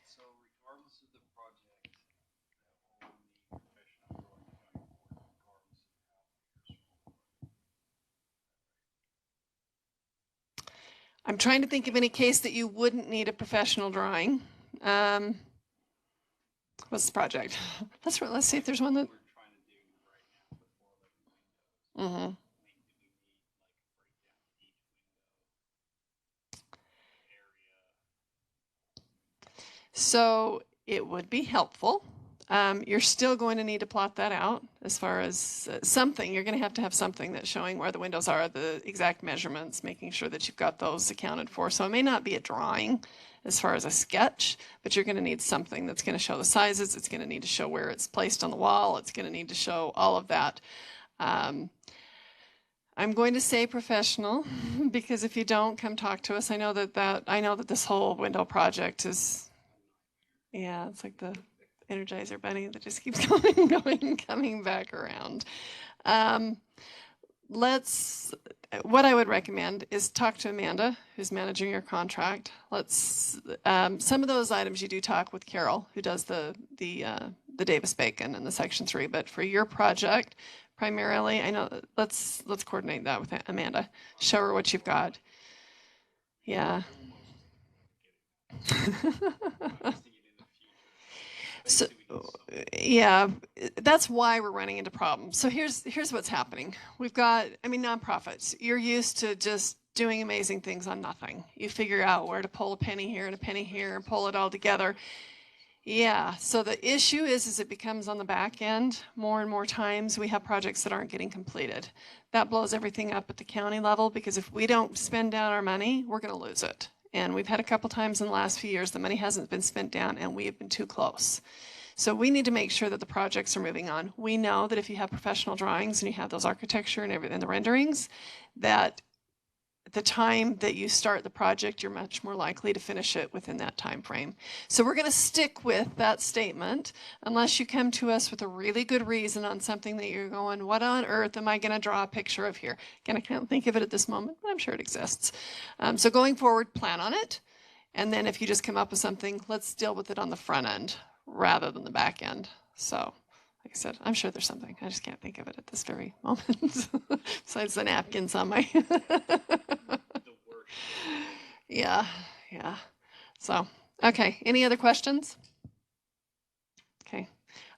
So regardless of the project, that will need professional drawing going forward, regardless of how I'm trying to think of any case that you wouldn't need a professional drawing. What's the project? Let's see if there's one that. we're trying to do right now with 411 windows. Mm-hmm. So it would be helpful. You're still going to need to plot that out as far as something. You're going to have something that's showing where the windows are, the exact measurements, making sure that you've got those accounted for. So it may not be a drawing as far as a sketch, but you're going to need something that's going to show the sizes. It's going to need to show where it's placed on the wall. It's going to need to show all of that. I'm going to say professional because if you don't, come talk to us. I know that this whole window project is, yeah, it's like the Energizer bunny that just keeps coming back around. What I would recommend is talk to Amanda, who's managing your contract. Some of those items you do talk with Carol, who does the Davis-Bacon and the Section 3, but for your project, primarily, I know, let's coordinate that with Amanda. Show her what you've got. Yeah. So, yeah, that's why we're running into problems. So here's what's happening. We've got, nonprofits. You're used to just doing amazing things on nothing. You figure out where to pull a penny here and a penny here and pull it all together. Yeah, so the issue is it becomes on the back end. More and more times we have projects that aren't getting completed. That blows everything up at the county level, because if we don't spend down our money, we're going to lose it. And we've had a couple times in the last few years the money hasn't been spent down and we have been too close. So we need to make sure that the projects are moving on. We know that if you have professional drawings and you have those architecture and everything, the renderings, that the time that you start the project, you're much more likely to finish it within that time frame. So we're going to stick with that statement unless you come to us with a really good reason on something that you're going, what on earth am I going to draw a picture of here? Again, I can't think of it at this moment, but I'm sure it exists. So going forward, plan on it. And then if you just come up with something, let's deal with it on the front end rather than the back end. So, like I said, I'm sure there's something. I just can't think of it at this very moment. Besides the napkins on my... Yeah. So, okay. Any other questions? Okay.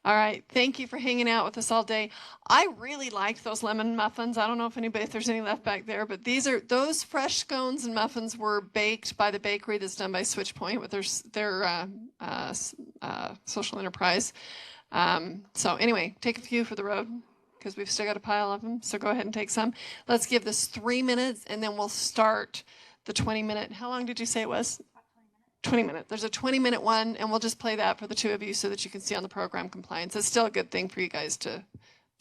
All right. Thank you for hanging out with us all day. I really liked those lemon muffins. I don't know if there's any left back there, but those fresh scones and muffins were baked by the bakery that's done by Switchpoint with their social enterprise. So anyway, take a few for the road because we've still got a pile of them. So go ahead and take some. Let's give this 3 minutes and then we'll start the 20-minute. How long did you say it was? 20 minutes. There's a 20-minute one, and we'll just play that for the two of you so that you can see on the program compliance. It's still a good thing for you guys to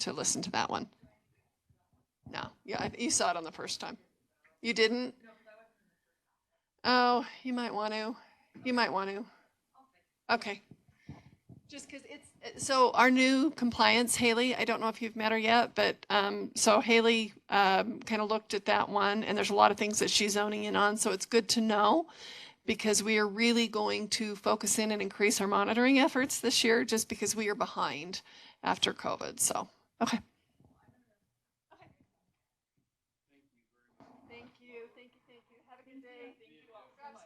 listen to that one. No, yeah, you saw it on the first time. You didn't? Oh, you might want to. Okay. Just because so our new compliance, Haley, I don't know if you've met her yet, but so Haley kind of looked at that one, and there's a lot of things that she's zoning in on, so it's good to know, because we are really going to focus in and increase our monitoring efforts this year just because we are behind after COVID. So, okay. Thank you. Have a good day. Thank you all so much.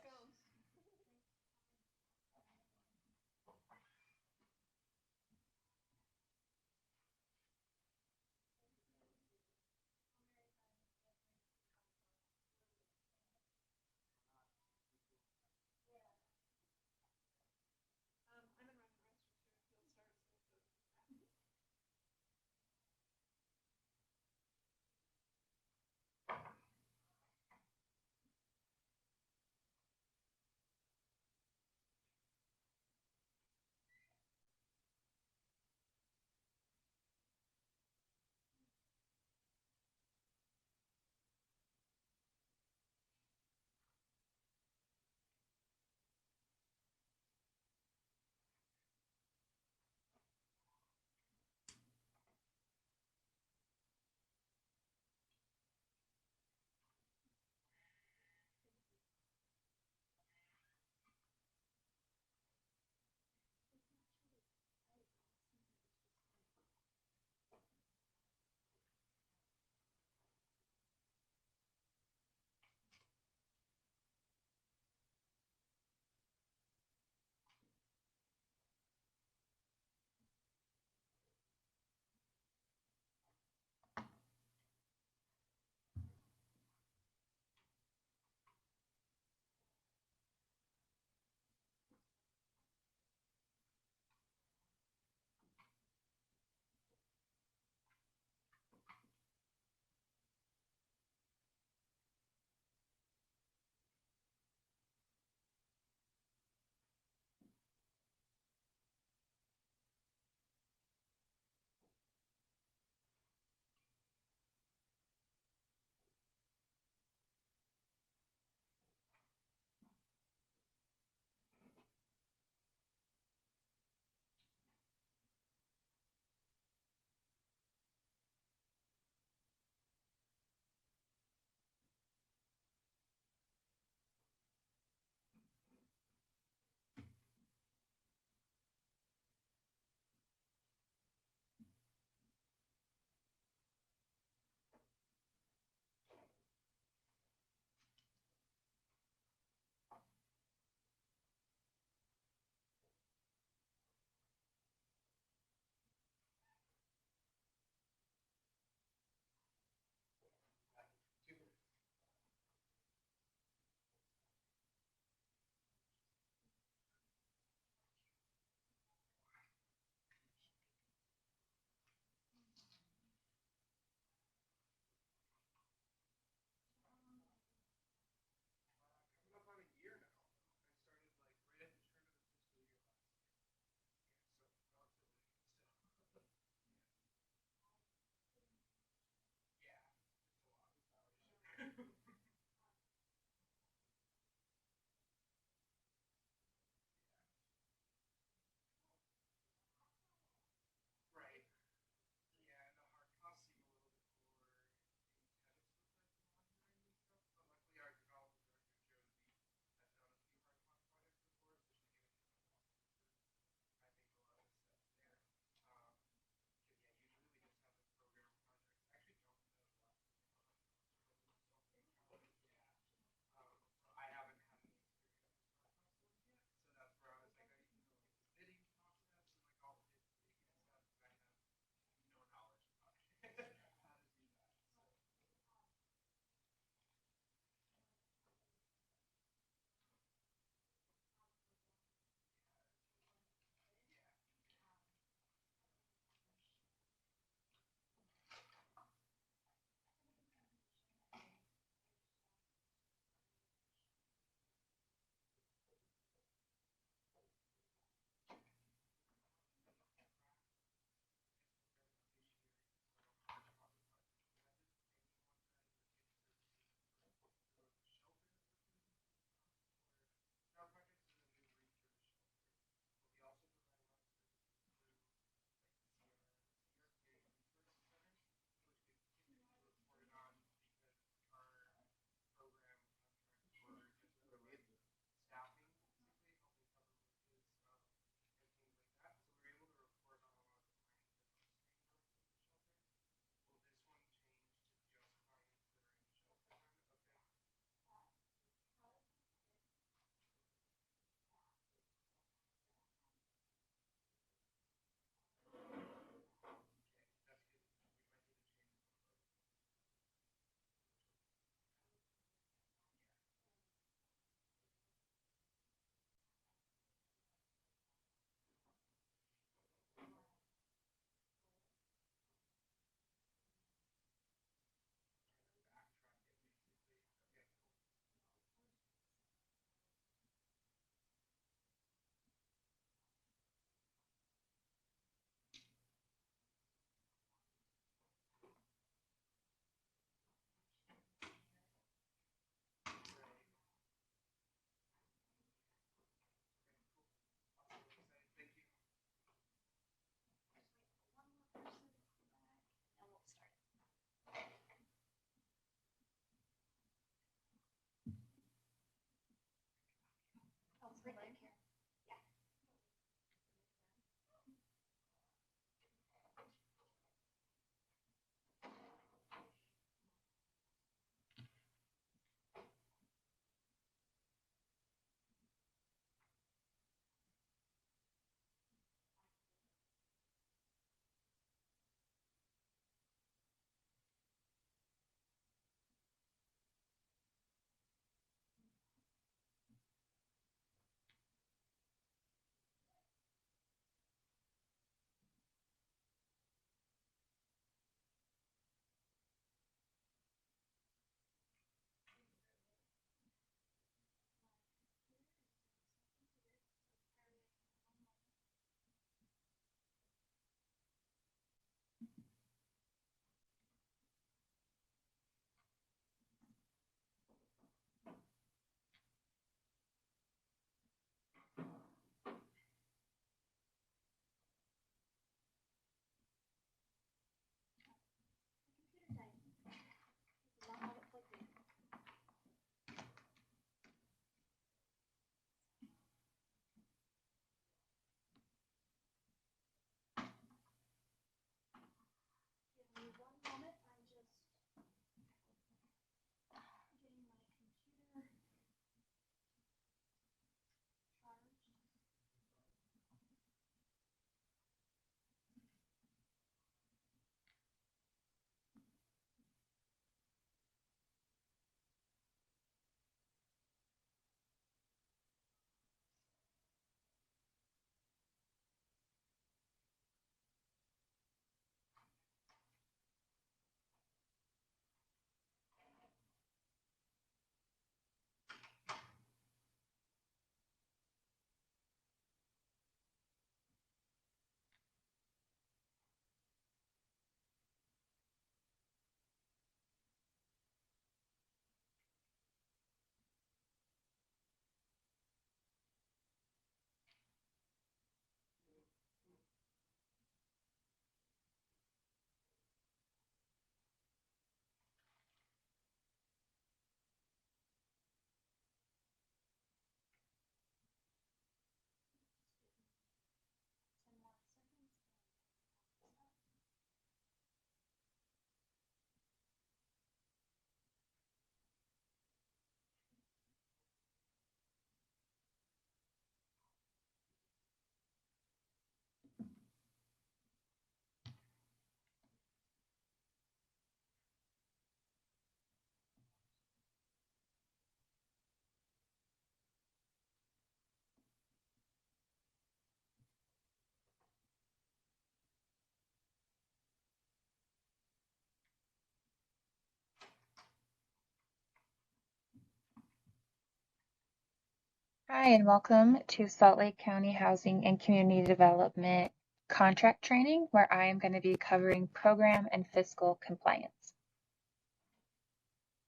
Hi, and welcome to Salt Lake County Housing and Community Development contract training, where I am going to be covering program and fiscal compliance.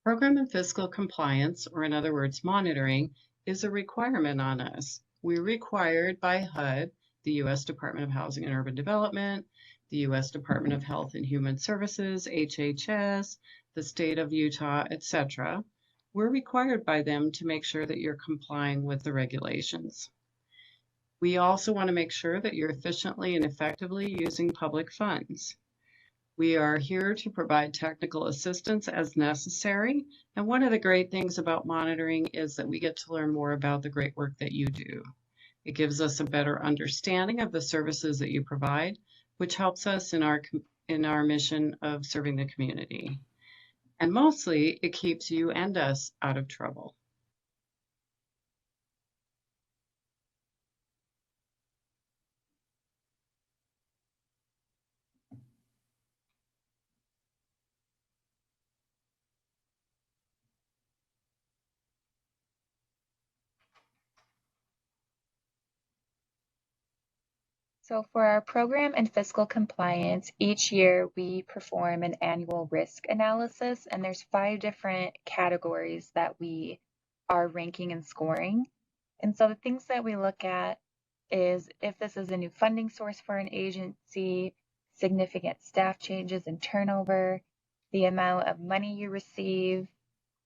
Program and fiscal compliance, or in other words, monitoring, is a requirement on us. We're required by HUD, the U.S. Department of Housing and Urban Development, the U.S. Department of Health and Human Services, HHS, the state of Utah, etc. We're required by them to make sure that you're complying with the regulations. We also want to make sure that you're efficiently and effectively using public funds. We are here to provide technical assistance as necessary. And one of the great things about monitoring is that we get to learn more about the great work that you do. It gives us a better understanding of the services that you provide, which helps us in our mission of serving the community. And mostly, it keeps you and us out of trouble. So for our program and fiscal compliance, each year we perform an annual risk analysis, and there's 5 different categories that we are ranking and scoring. And so the things that we look at is if this is a new funding source for an agency, significant staff changes and turnover, the amount of money you receive,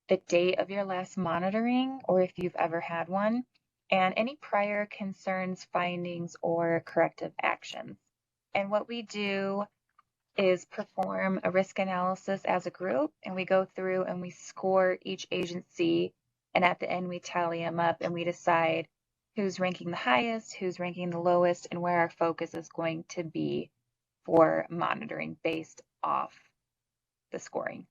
the date of your last monitoring, or if you've ever had one, and any prior concerns, findings, or corrective actions. And what we do is perform a risk analysis as a group, and we go through and we score each agency, and at the end we tally them up and we decide who's ranking the highest, who's ranking the lowest, and where our focus is going to be for monitoring based off the scoring.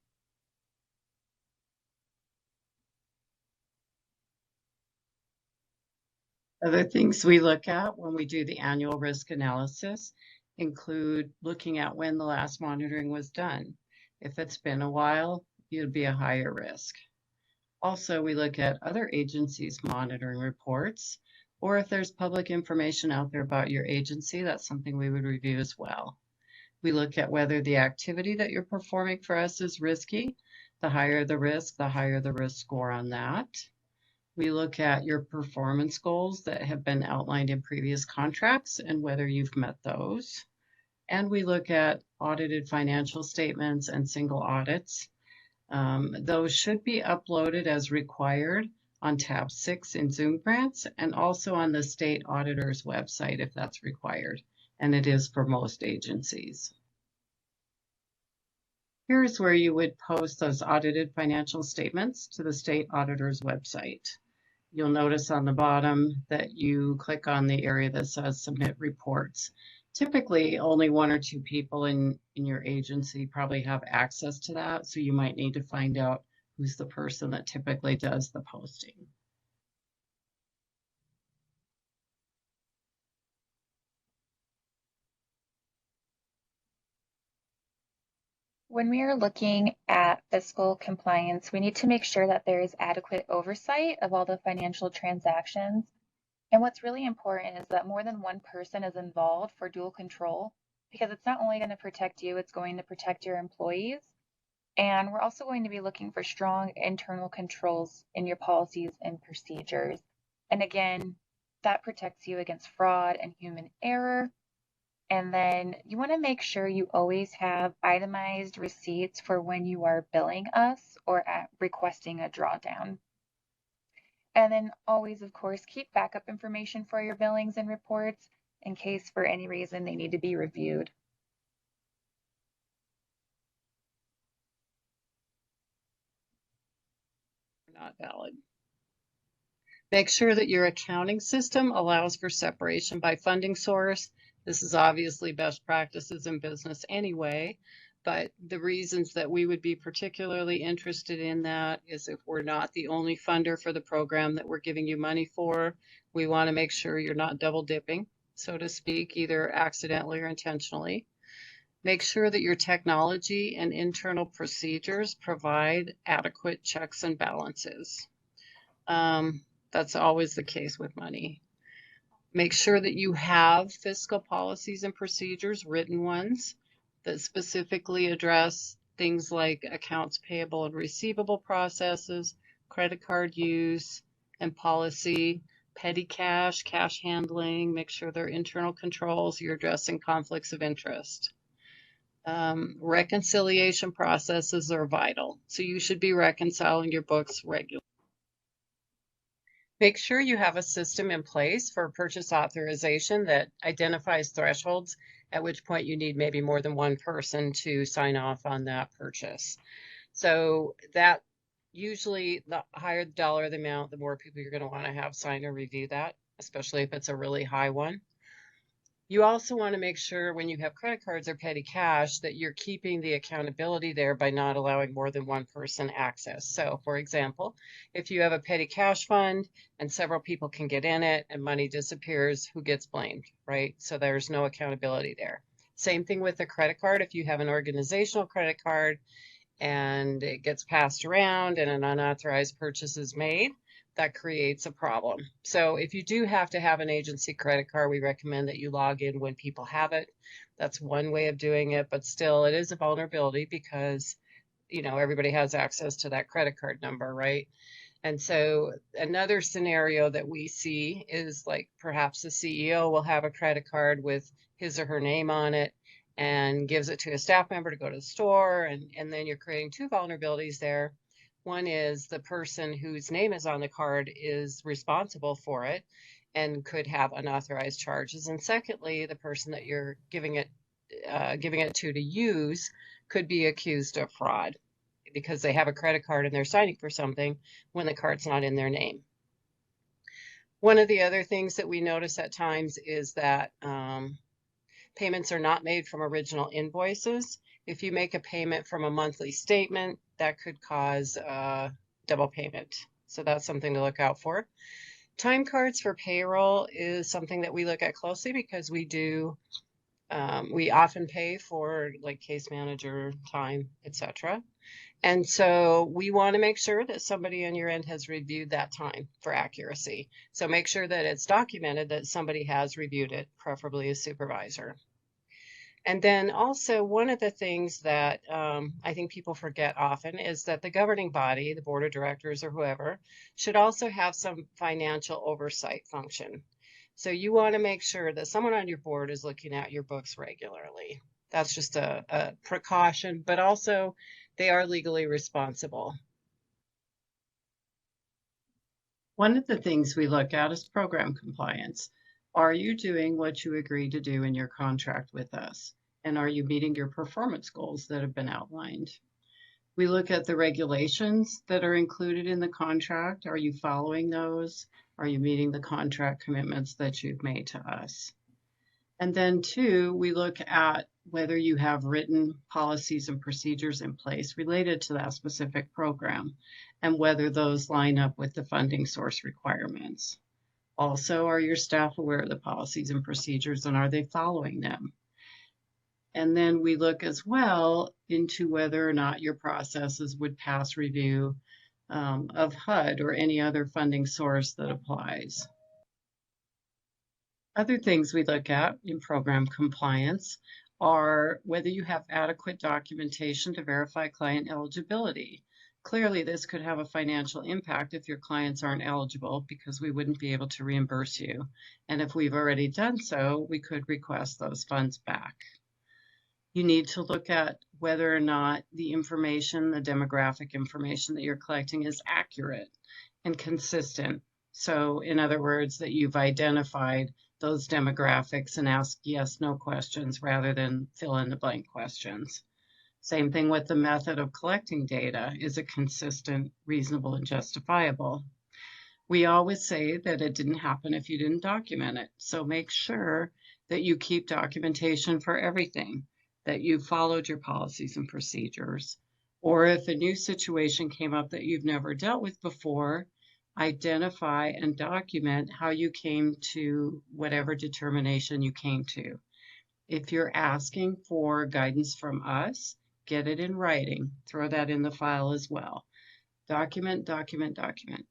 Other things we look at when we do the annual risk analysis include looking at when the last monitoring was done. If it's been a while, you'd be a higher risk. Also, we look at other agencies' monitoring reports, or if there's public information out there about your agency, that's something we would review as well. We look at whether the activity that you're performing for us is risky. The higher the risk score on that. We look at your performance goals that have been outlined in previous contracts and whether you've met those. And we look at audited financial statements and single audits. Those should be uploaded as required on tab 6 in Zoom Grants and also on the state auditor's website if that's required. And it is for most agencies. Here's where you would post those audited financial statements to the state auditor's website. You'll notice on the bottom that you click on the area that says submit reports. Typically, only 1 or 2 people in your agency probably have access to that, so you might need to find out who's the person that typically does the posting. When we are looking at fiscal compliance, we need to make sure that there is adequate oversight of all the financial transactions. And what's really important is that more than one person is involved for dual control, because it's not only going to protect you, it's going to protect your employees. And we're also going to be looking for strong internal controls in your policies and procedures. And again, that protects you against fraud and human error. And then you want to make sure you always have itemized receipts for when you are billing us or requesting a drawdown. And then always, of course, keep backup information for your billings and reports in case for any reason they need to be reviewed. Not valid. Make sure that your accounting system allows for separation by funding source. This is obviously best practices in business anyway, but the reasons that we would be particularly interested in that is if we're not the only funder for the program that we're giving you money for, we want to make sure you're not double dipping, so to speak, either accidentally or intentionally. Make sure that your technology and internal procedures provide adequate checks and balances. That's always the case with money. Make sure that you have fiscal policies and procedures, written ones, that specifically address things like accounts payable and receivable processes, credit card use and policy, petty cash, cash handling. Make sure they're internal controls. You're addressing conflicts of interest. Reconciliation processes are vital. So you should be reconciling your books regularly. Make sure you have a system in place for purchase authorization that identifies thresholds, at which point you need maybe more than one person to sign off on that purchase. So that usually the higher the dollar the amount, the more people you're going to want to have sign or review that, especially if it's a really high one. You also want to make sure when you have credit cards or petty cash that you're keeping the accountability there by not allowing more than one person access. So for example, if you have a petty cash fund and several people can get in it and money disappears, who gets blamed, right? So there's no accountability there. Same thing with a credit card. If you have an organizational credit card and it gets passed around and an unauthorized purchase is made, that creates a problem. So if you do have to have an agency credit card, we recommend that you log in when people have it. That's one way of doing it, but still it is a vulnerability because, you know, everybody has access to that credit card number, right? And so another scenario that we see is like perhaps the CEO will have a credit card with his or her name on it and gives it to a staff member to go to the store, and then you're creating two vulnerabilities there. One is the person whose name is on the card is responsible for it and could have unauthorized charges. And secondly, the person that you're giving it to use could be accused of fraud because they have a credit card and they're signing for something when the card's not in their name. One of the other things that we notice at times is that payments are not made from original invoices. If you make a payment from a monthly statement, that could cause double payment. So that's something to look out for. Time cards for payroll is something that we look at closely because we often pay for like case manager time, etc. And so we want to make sure that somebody on your end has reviewed that time for accuracy. So make sure that it's documented that somebody has reviewed it, preferably a supervisor. And then also one of the things that I think people forget often is that the governing body, the board of directors or whoever, should also have some financial oversight function. So you want to make sure that someone on your board is looking at your books regularly. That's just a precaution, but also they are legally responsible. One of the things we look at is program compliance. Are you doing what you agreed to do in your contract with us? And are you meeting your performance goals that have been outlined? We look at the regulations that are included in the contract. Are you following those? Are you meeting the contract commitments that you've made to us? And then two, we look at whether you have written policies and procedures in place related to that specific program and whether those line up with the funding source requirements. Also, are your staff aware of the policies and procedures and are they following them? And then we look as well into whether or not your processes would pass review of HUD or any other funding source that applies. Other things we look at in program compliance are whether you have adequate documentation to verify client eligibility. Clearly, this could have a financial impact if your clients aren't eligible because we wouldn't be able to reimburse you. And if we've already done so, we could request those funds back. You need to look at whether or not the information, the demographic information that you're collecting is accurate and consistent. So in other words, that you've identified those demographics and ask yes, no questions rather than fill in the blank questions. Same thing with the method of collecting data. Is it consistent, reasonable, and justifiable? We always say that it didn't happen if you didn't document it. So make sure that you keep documentation for everything, that you followed your policies and procedures. Or if a new situation came up that you've never dealt with before, identify and document how you came to whatever determination you came to. If you're asking for guidance from us, get it in writing. Throw that in the file as well. Document, document, document.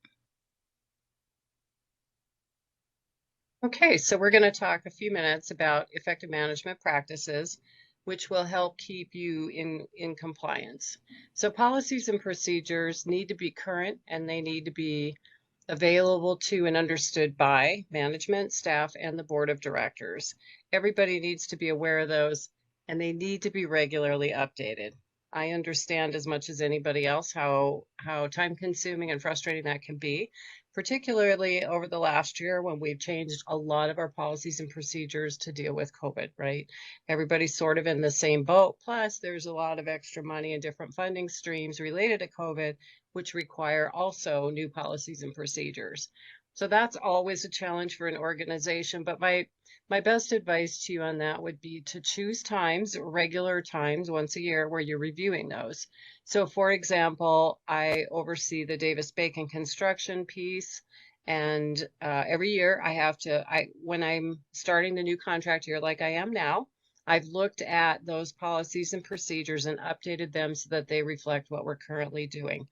Okay, so we're going to talk a few minutes about effective management practices, which will help keep you in compliance. So policies and procedures need to be current and they need to be available to and understood by management, staff, and the board of directors. Everybody needs to be aware of those and they need to be regularly updated. I understand as much as anybody else how time consuming and frustrating that can be, particularly over the last year when we've changed a lot of our policies and procedures to deal with COVID, right? Everybody's sort of in the same boat. Plus, there's a lot of extra money and different funding streams related to COVID, which require also new policies and procedures. So that's always a challenge for an organization. But my best advice to you on that would be to choose times, regular times once a year where you're reviewing those. So for example, I oversee the Davis-Bacon construction piece. And every year when I'm starting the new contract year like I am now, I've looked at those policies and procedures and updated them so that they reflect what we're currently doing.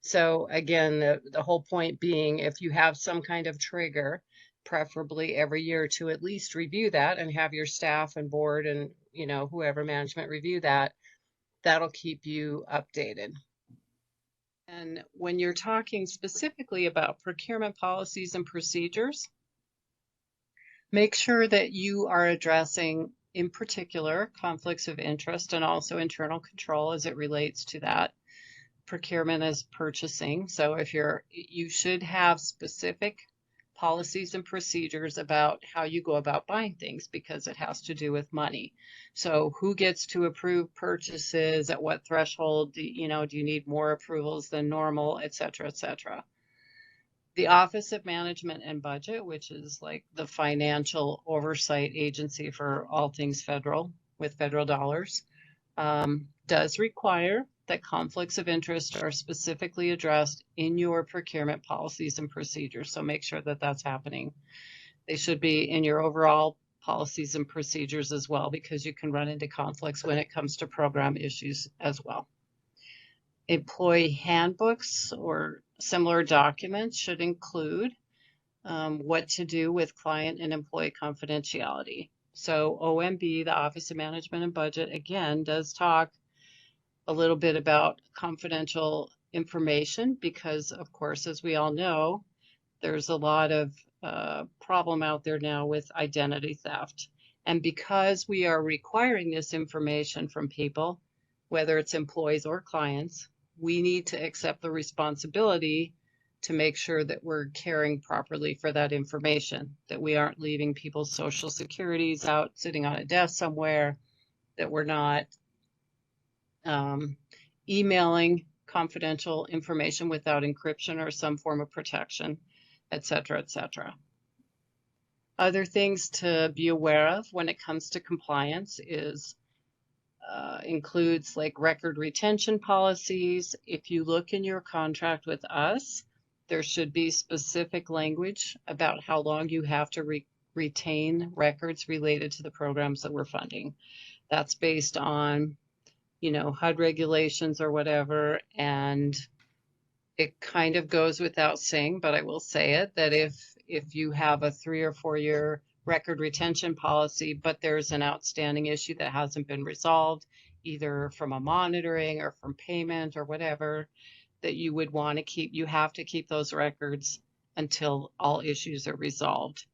So again, the whole point being, if you have some kind of trigger, preferably every year to at least review that and have your staff and board and, whoever management review that, that'll keep you updated. And when you're talking specifically about procurement policies and procedures, make sure that you are addressing, in particular, conflicts of interest and also internal control as it relates to that. procurement as purchasing. So if you should have specific policies and procedures about how you go about buying things because it has to do with money. So who gets to approve purchases, at what threshold, do you need more approvals than normal, et cetera, et cetera. The Office of Management and Budget, which is like the financial oversight agency for all things federal with federal dollars, does require that conflicts of interest are specifically addressed in your procurement policies and procedures. So make sure that that's happening. They should be in your overall policies and procedures as well, because you can run into conflicts when it comes to program issues as well. Employee handbooks or similar documents should include what to do with client and employee confidentiality. So OMB, the Office of Management and Budget, again, does talk a little bit about confidential information because, of course, as we all know, there's a lot of problem out there now with identity theft. And because we are requiring this information from people, whether it's employees or clients, we need to accept the responsibility to make sure that we're caring properly for that information, that we aren't leaving people's social securities out sitting on a desk somewhere, that we're not emailing confidential information without encryption or some form of protection, et cetera, et cetera. Other things to be aware of when it comes to compliance is includes like record retention policies. If you look in your contract with us, there should be specific language about how long you have to retain records related to the programs that we're funding. That's based on, HUD regulations or whatever, and it kind of goes without saying, but I will say it, that if you have a 3 or 4 year record retention policy, but there's an outstanding issue that hasn't been resolved, either from a monitoring or from payment or whatever, that you would want to keep, you have to keep those records until all issues are resolved,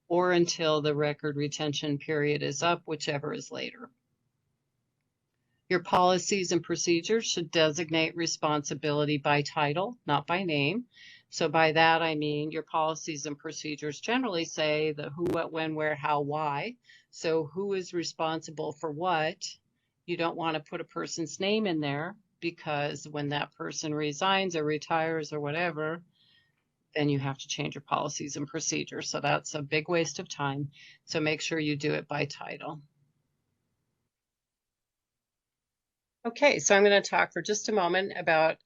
or until the record retention period is up, whichever is later. Your policies and procedures should designate responsibility by title, not by name. So by that, I mean your policies and procedures generally say the who, what, when, where, how, why. So who is responsible for what? You don't want to put a person's name in there because when that person resigns or retires or whatever, then you have to change your policies and procedures. So that's a big waste of time. So make sure you do it by title. Okay, so I'm going to talk for just a moment about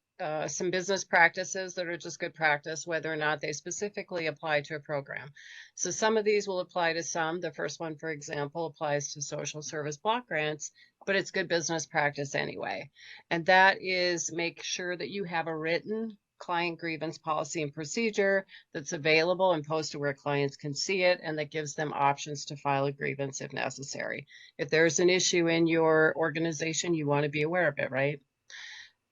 some business practices that are just good practice, whether or not they specifically apply to a program. So some of these will apply to some. The first one, for example, applies to social service block grants, but it's good business practice anyway. And that is make sure that you have a written client grievance policy and procedure that's available and posted where clients can see it, and that gives them options to file a grievance if necessary. If there's an issue in your organization, you want to be aware of it, right?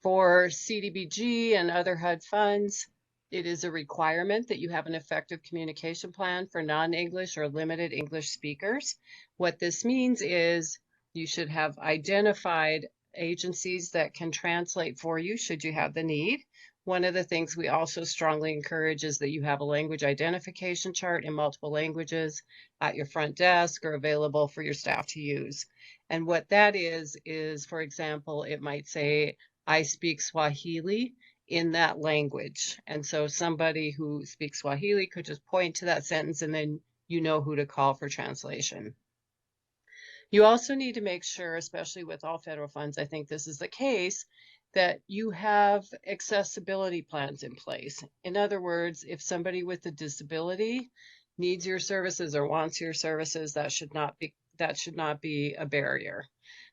For CDBG and other HUD funds, it is a requirement that you have an effective communication plan for non-English or limited English speakers. What this means is you should have identified agencies that can translate for you should you have the need. One of the things we also strongly encourage is that you have a language identification chart in multiple languages at your front desk or available for your staff to use. And what that is, for example, it might say, I speak Swahili in that language. And so somebody who speaks Swahili could just point to that sentence and then you know who to call for translation. You also need to make sure, especially with all federal funds, I think this is the case, that you have accessibility plans in place. In other words, if somebody with a disability needs your services or wants your services, that should not be a barrier.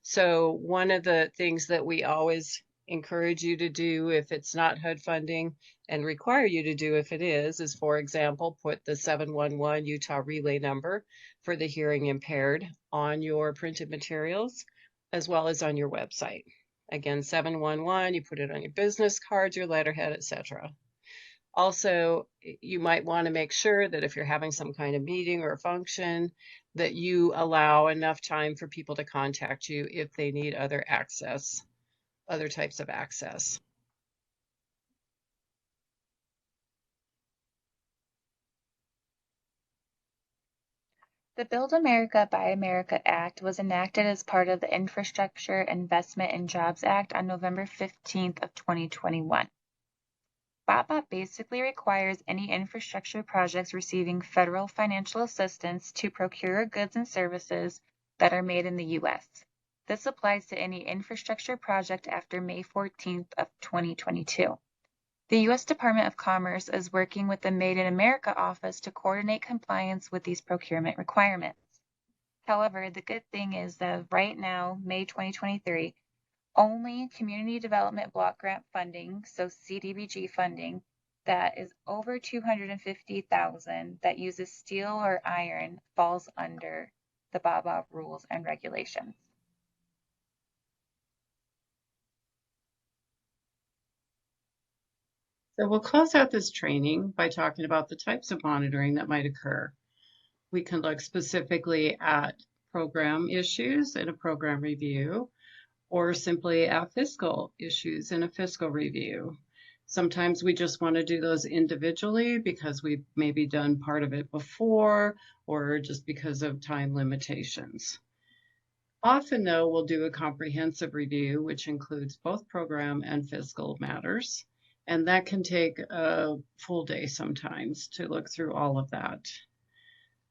So one of the things that we always encourage you to do if it's not HUD funding and require you to do if it is, for example, put the 711 Utah relay number for the hearing impaired on your printed materials as well as on your website. Again, 711, you put it on your business cards, your letterhead, etc. Also, you might want to make sure that if you're having some kind of meeting or function, that you allow enough time for people to contact you if they need other access, other types of access. The Build America, Buy America Act was enacted as part of the Infrastructure Investment and Jobs Act on November 15th of 2021. BABA basically requires any infrastructure projects receiving federal financial assistance to procure goods and services that are made in the U.S. This applies to any infrastructure project after May 14th of 2022. The U.S. Department of Commerce is working with the Made in America office to coordinate compliance with these procurement requirements. However, the good thing is that right now, May 2023, only community development block grant funding, so CDBG funding, that is over $250,000 that uses steel or iron falls under the BABA rules and regulations. So we'll close out this training by talking about the types of monitoring that might occur. We can look specifically at program issues in a program review, or simply at fiscal issues in a fiscal review. Sometimes we just want to do those individually because we've maybe done part of it before, or just because of time limitations. Often, though, we'll do a comprehensive review, which includes both program and fiscal matters, and that can take a full day sometimes to look through all of that.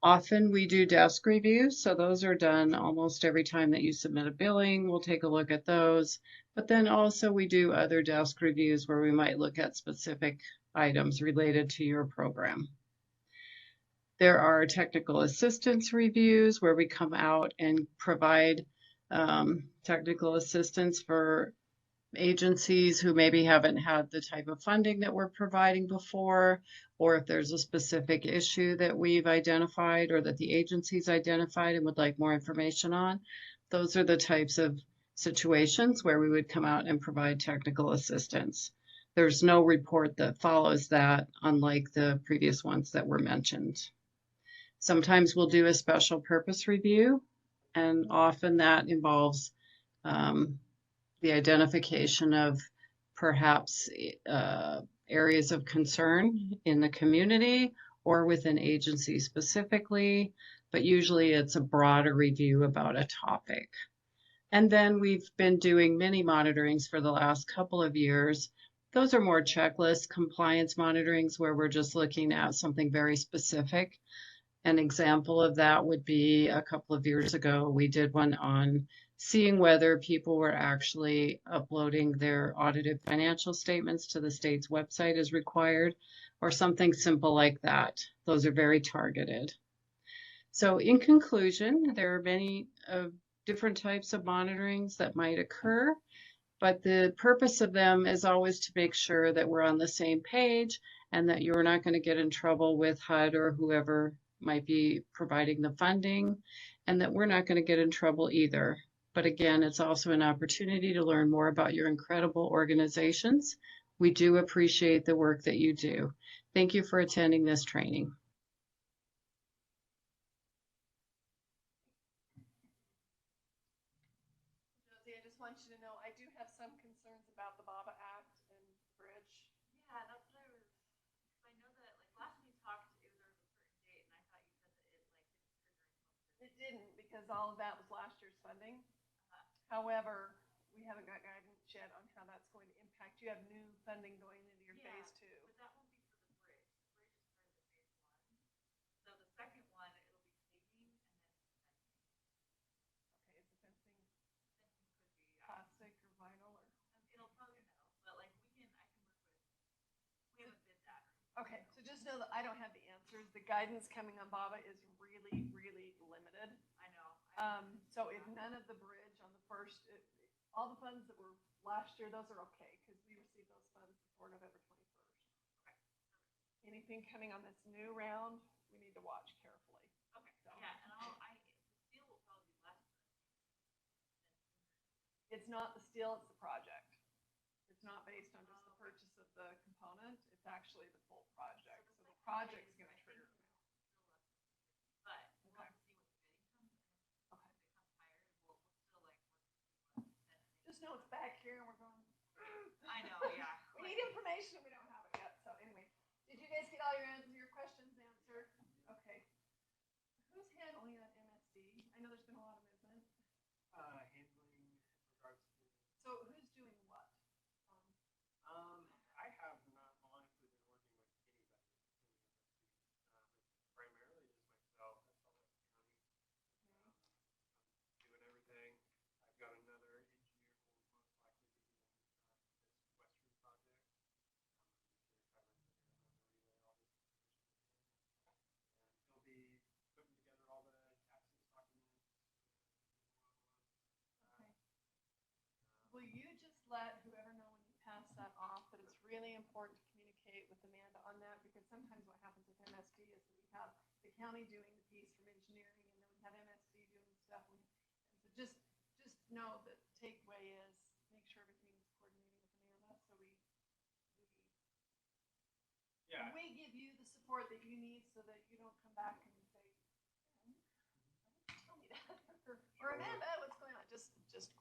Often we do desk reviews, so those are done almost every time that you submit a billing. We'll take a look at those, but then also we do other desk reviews where we might look at specific items related to your program. There are technical assistance reviews where we come out and provide technical assistance for agencies who maybe haven't had the type of funding that we're providing before, or if there's a specific issue that we've identified or that the agency's identified and would like more information on. Those are the types of situations where we would come out and provide technical assistance. There's no report that follows that, unlike the previous ones that were mentioned. Sometimes we'll do a special purpose review, and often that involves the identification of perhaps areas of concern in the community or with an agency specifically, but usually it's a broader review about a topic. And then we've been doing mini monitorings for the last couple of years. Those are more checklist compliance monitorings where we're just looking at something very specific. An example of that would be a couple of years ago, we did one on seeing whether people were actually uploading their audited financial statements to the state's website as required, or something simple like that. Those are very targeted. So in conclusion, there are many different types of monitorings that might occur, but the purpose of them is always to make sure that we're on the same page and that you're not going to get in trouble with HUD or whoever might be providing the funding, and that we're not going to get in trouble either. But again, it's also an opportunity to learn more about your incredible organizations. We do appreciate the work that you do. Thank you for attending this training. Josie, I just want you to know I do have some concerns about the BABA Act and the bridge. Yeah, that's what I was. I know that like last time you talked, there was a certain date, and I thought you said that it like didn't trigger until. It didn't, because all of that was last year's funding. However, we haven't got guidance yet on how that's going to impact. You have new funding going into your phase 2. But that won't be for the bridge. The bridge is part of the phase 1. So the second one, it'll be paving and then fencing. Okay, is the fencing Fencing could be plastic or vinyl or? It'll probably be metal, but like I can work with. We haven't bid that. Okay, so just know that I don't have the answers. The guidance coming on BABA is really, really limited. I know. So if none of the bridge on the first, all the funds that were last year, those are okay because we received those funds before November 21st. Okay. Anything coming on this new round, we need to watch carefully. Okay. So. Yeah, and the steel will probably be less than It's not the steel, it's the project. It's not based on just the purchase of the component. It's actually the full project. So the project's going to trigger. But we'll have to see what the bidding comes in. Okay. If it comes higher, we'll still like work with you. Just know it's back here and we're going. I know, yeah. We need information and we don't have it yet. So anyway, did you guys get all your questions answered? Okay. Who's handling you just let whoever know when you pass that off that it's really important to communicate with Amanda on that, because sometimes what happens with MSD is that we have the county doing the piece from engineering, and then we have MSD doing stuff. And so just know that the takeaway is make sure everything's coordinating with Amanda, so we give you the support that you need, so that you don't come back and say, tell me that, or Amanda, what's going on? Just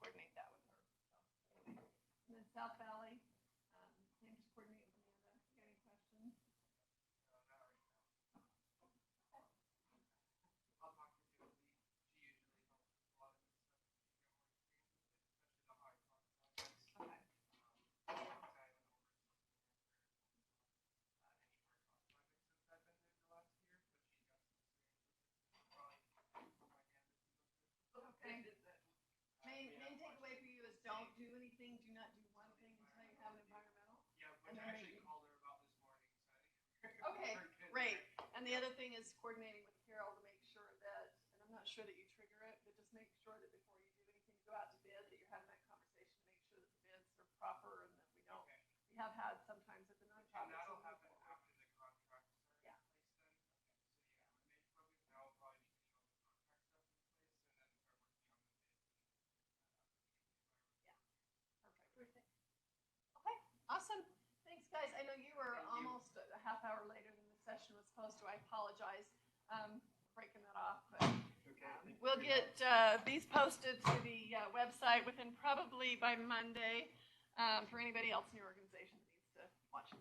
coordinate that with her. So, anyway. And then South Valley, same, just coordinate with Amanda. You got any questions? I'll talk to Julie. She usually helps with a lot of this stuff. She got more experience with it, especially the high cost projects. Okay. Any hard cost projects since I've been there the last year, but she's got some experience with it. Probably my hand is Okay. Main takeaway for you is don't do anything, do not do one thing until you have an environmental. Yeah, And which then I actually maybe- called her about this morning, so I think Okay, we're good. great. And the other thing is coordinating with Carol to make sure that, and I'm not sure that you trigger it, but just make sure that before you do anything, go out to bid, that you're having that conversation to make sure that the bids are proper and that we don't. Okay. We have had sometimes at the And nonprofit. that'll happen after the contract starts Yeah. in place then? Okay, so yeah, my main focus now will probably be getting all the contract stuff in place and then start working on the bids. Yeah. Perfect. Okay, awesome. Thanks, guys. I know you were almost a half hour later than the session was supposed to. I apologize for breaking that off, but we'll get these posted to the website within probably by Monday for anybody else in your organization that needs to watch them.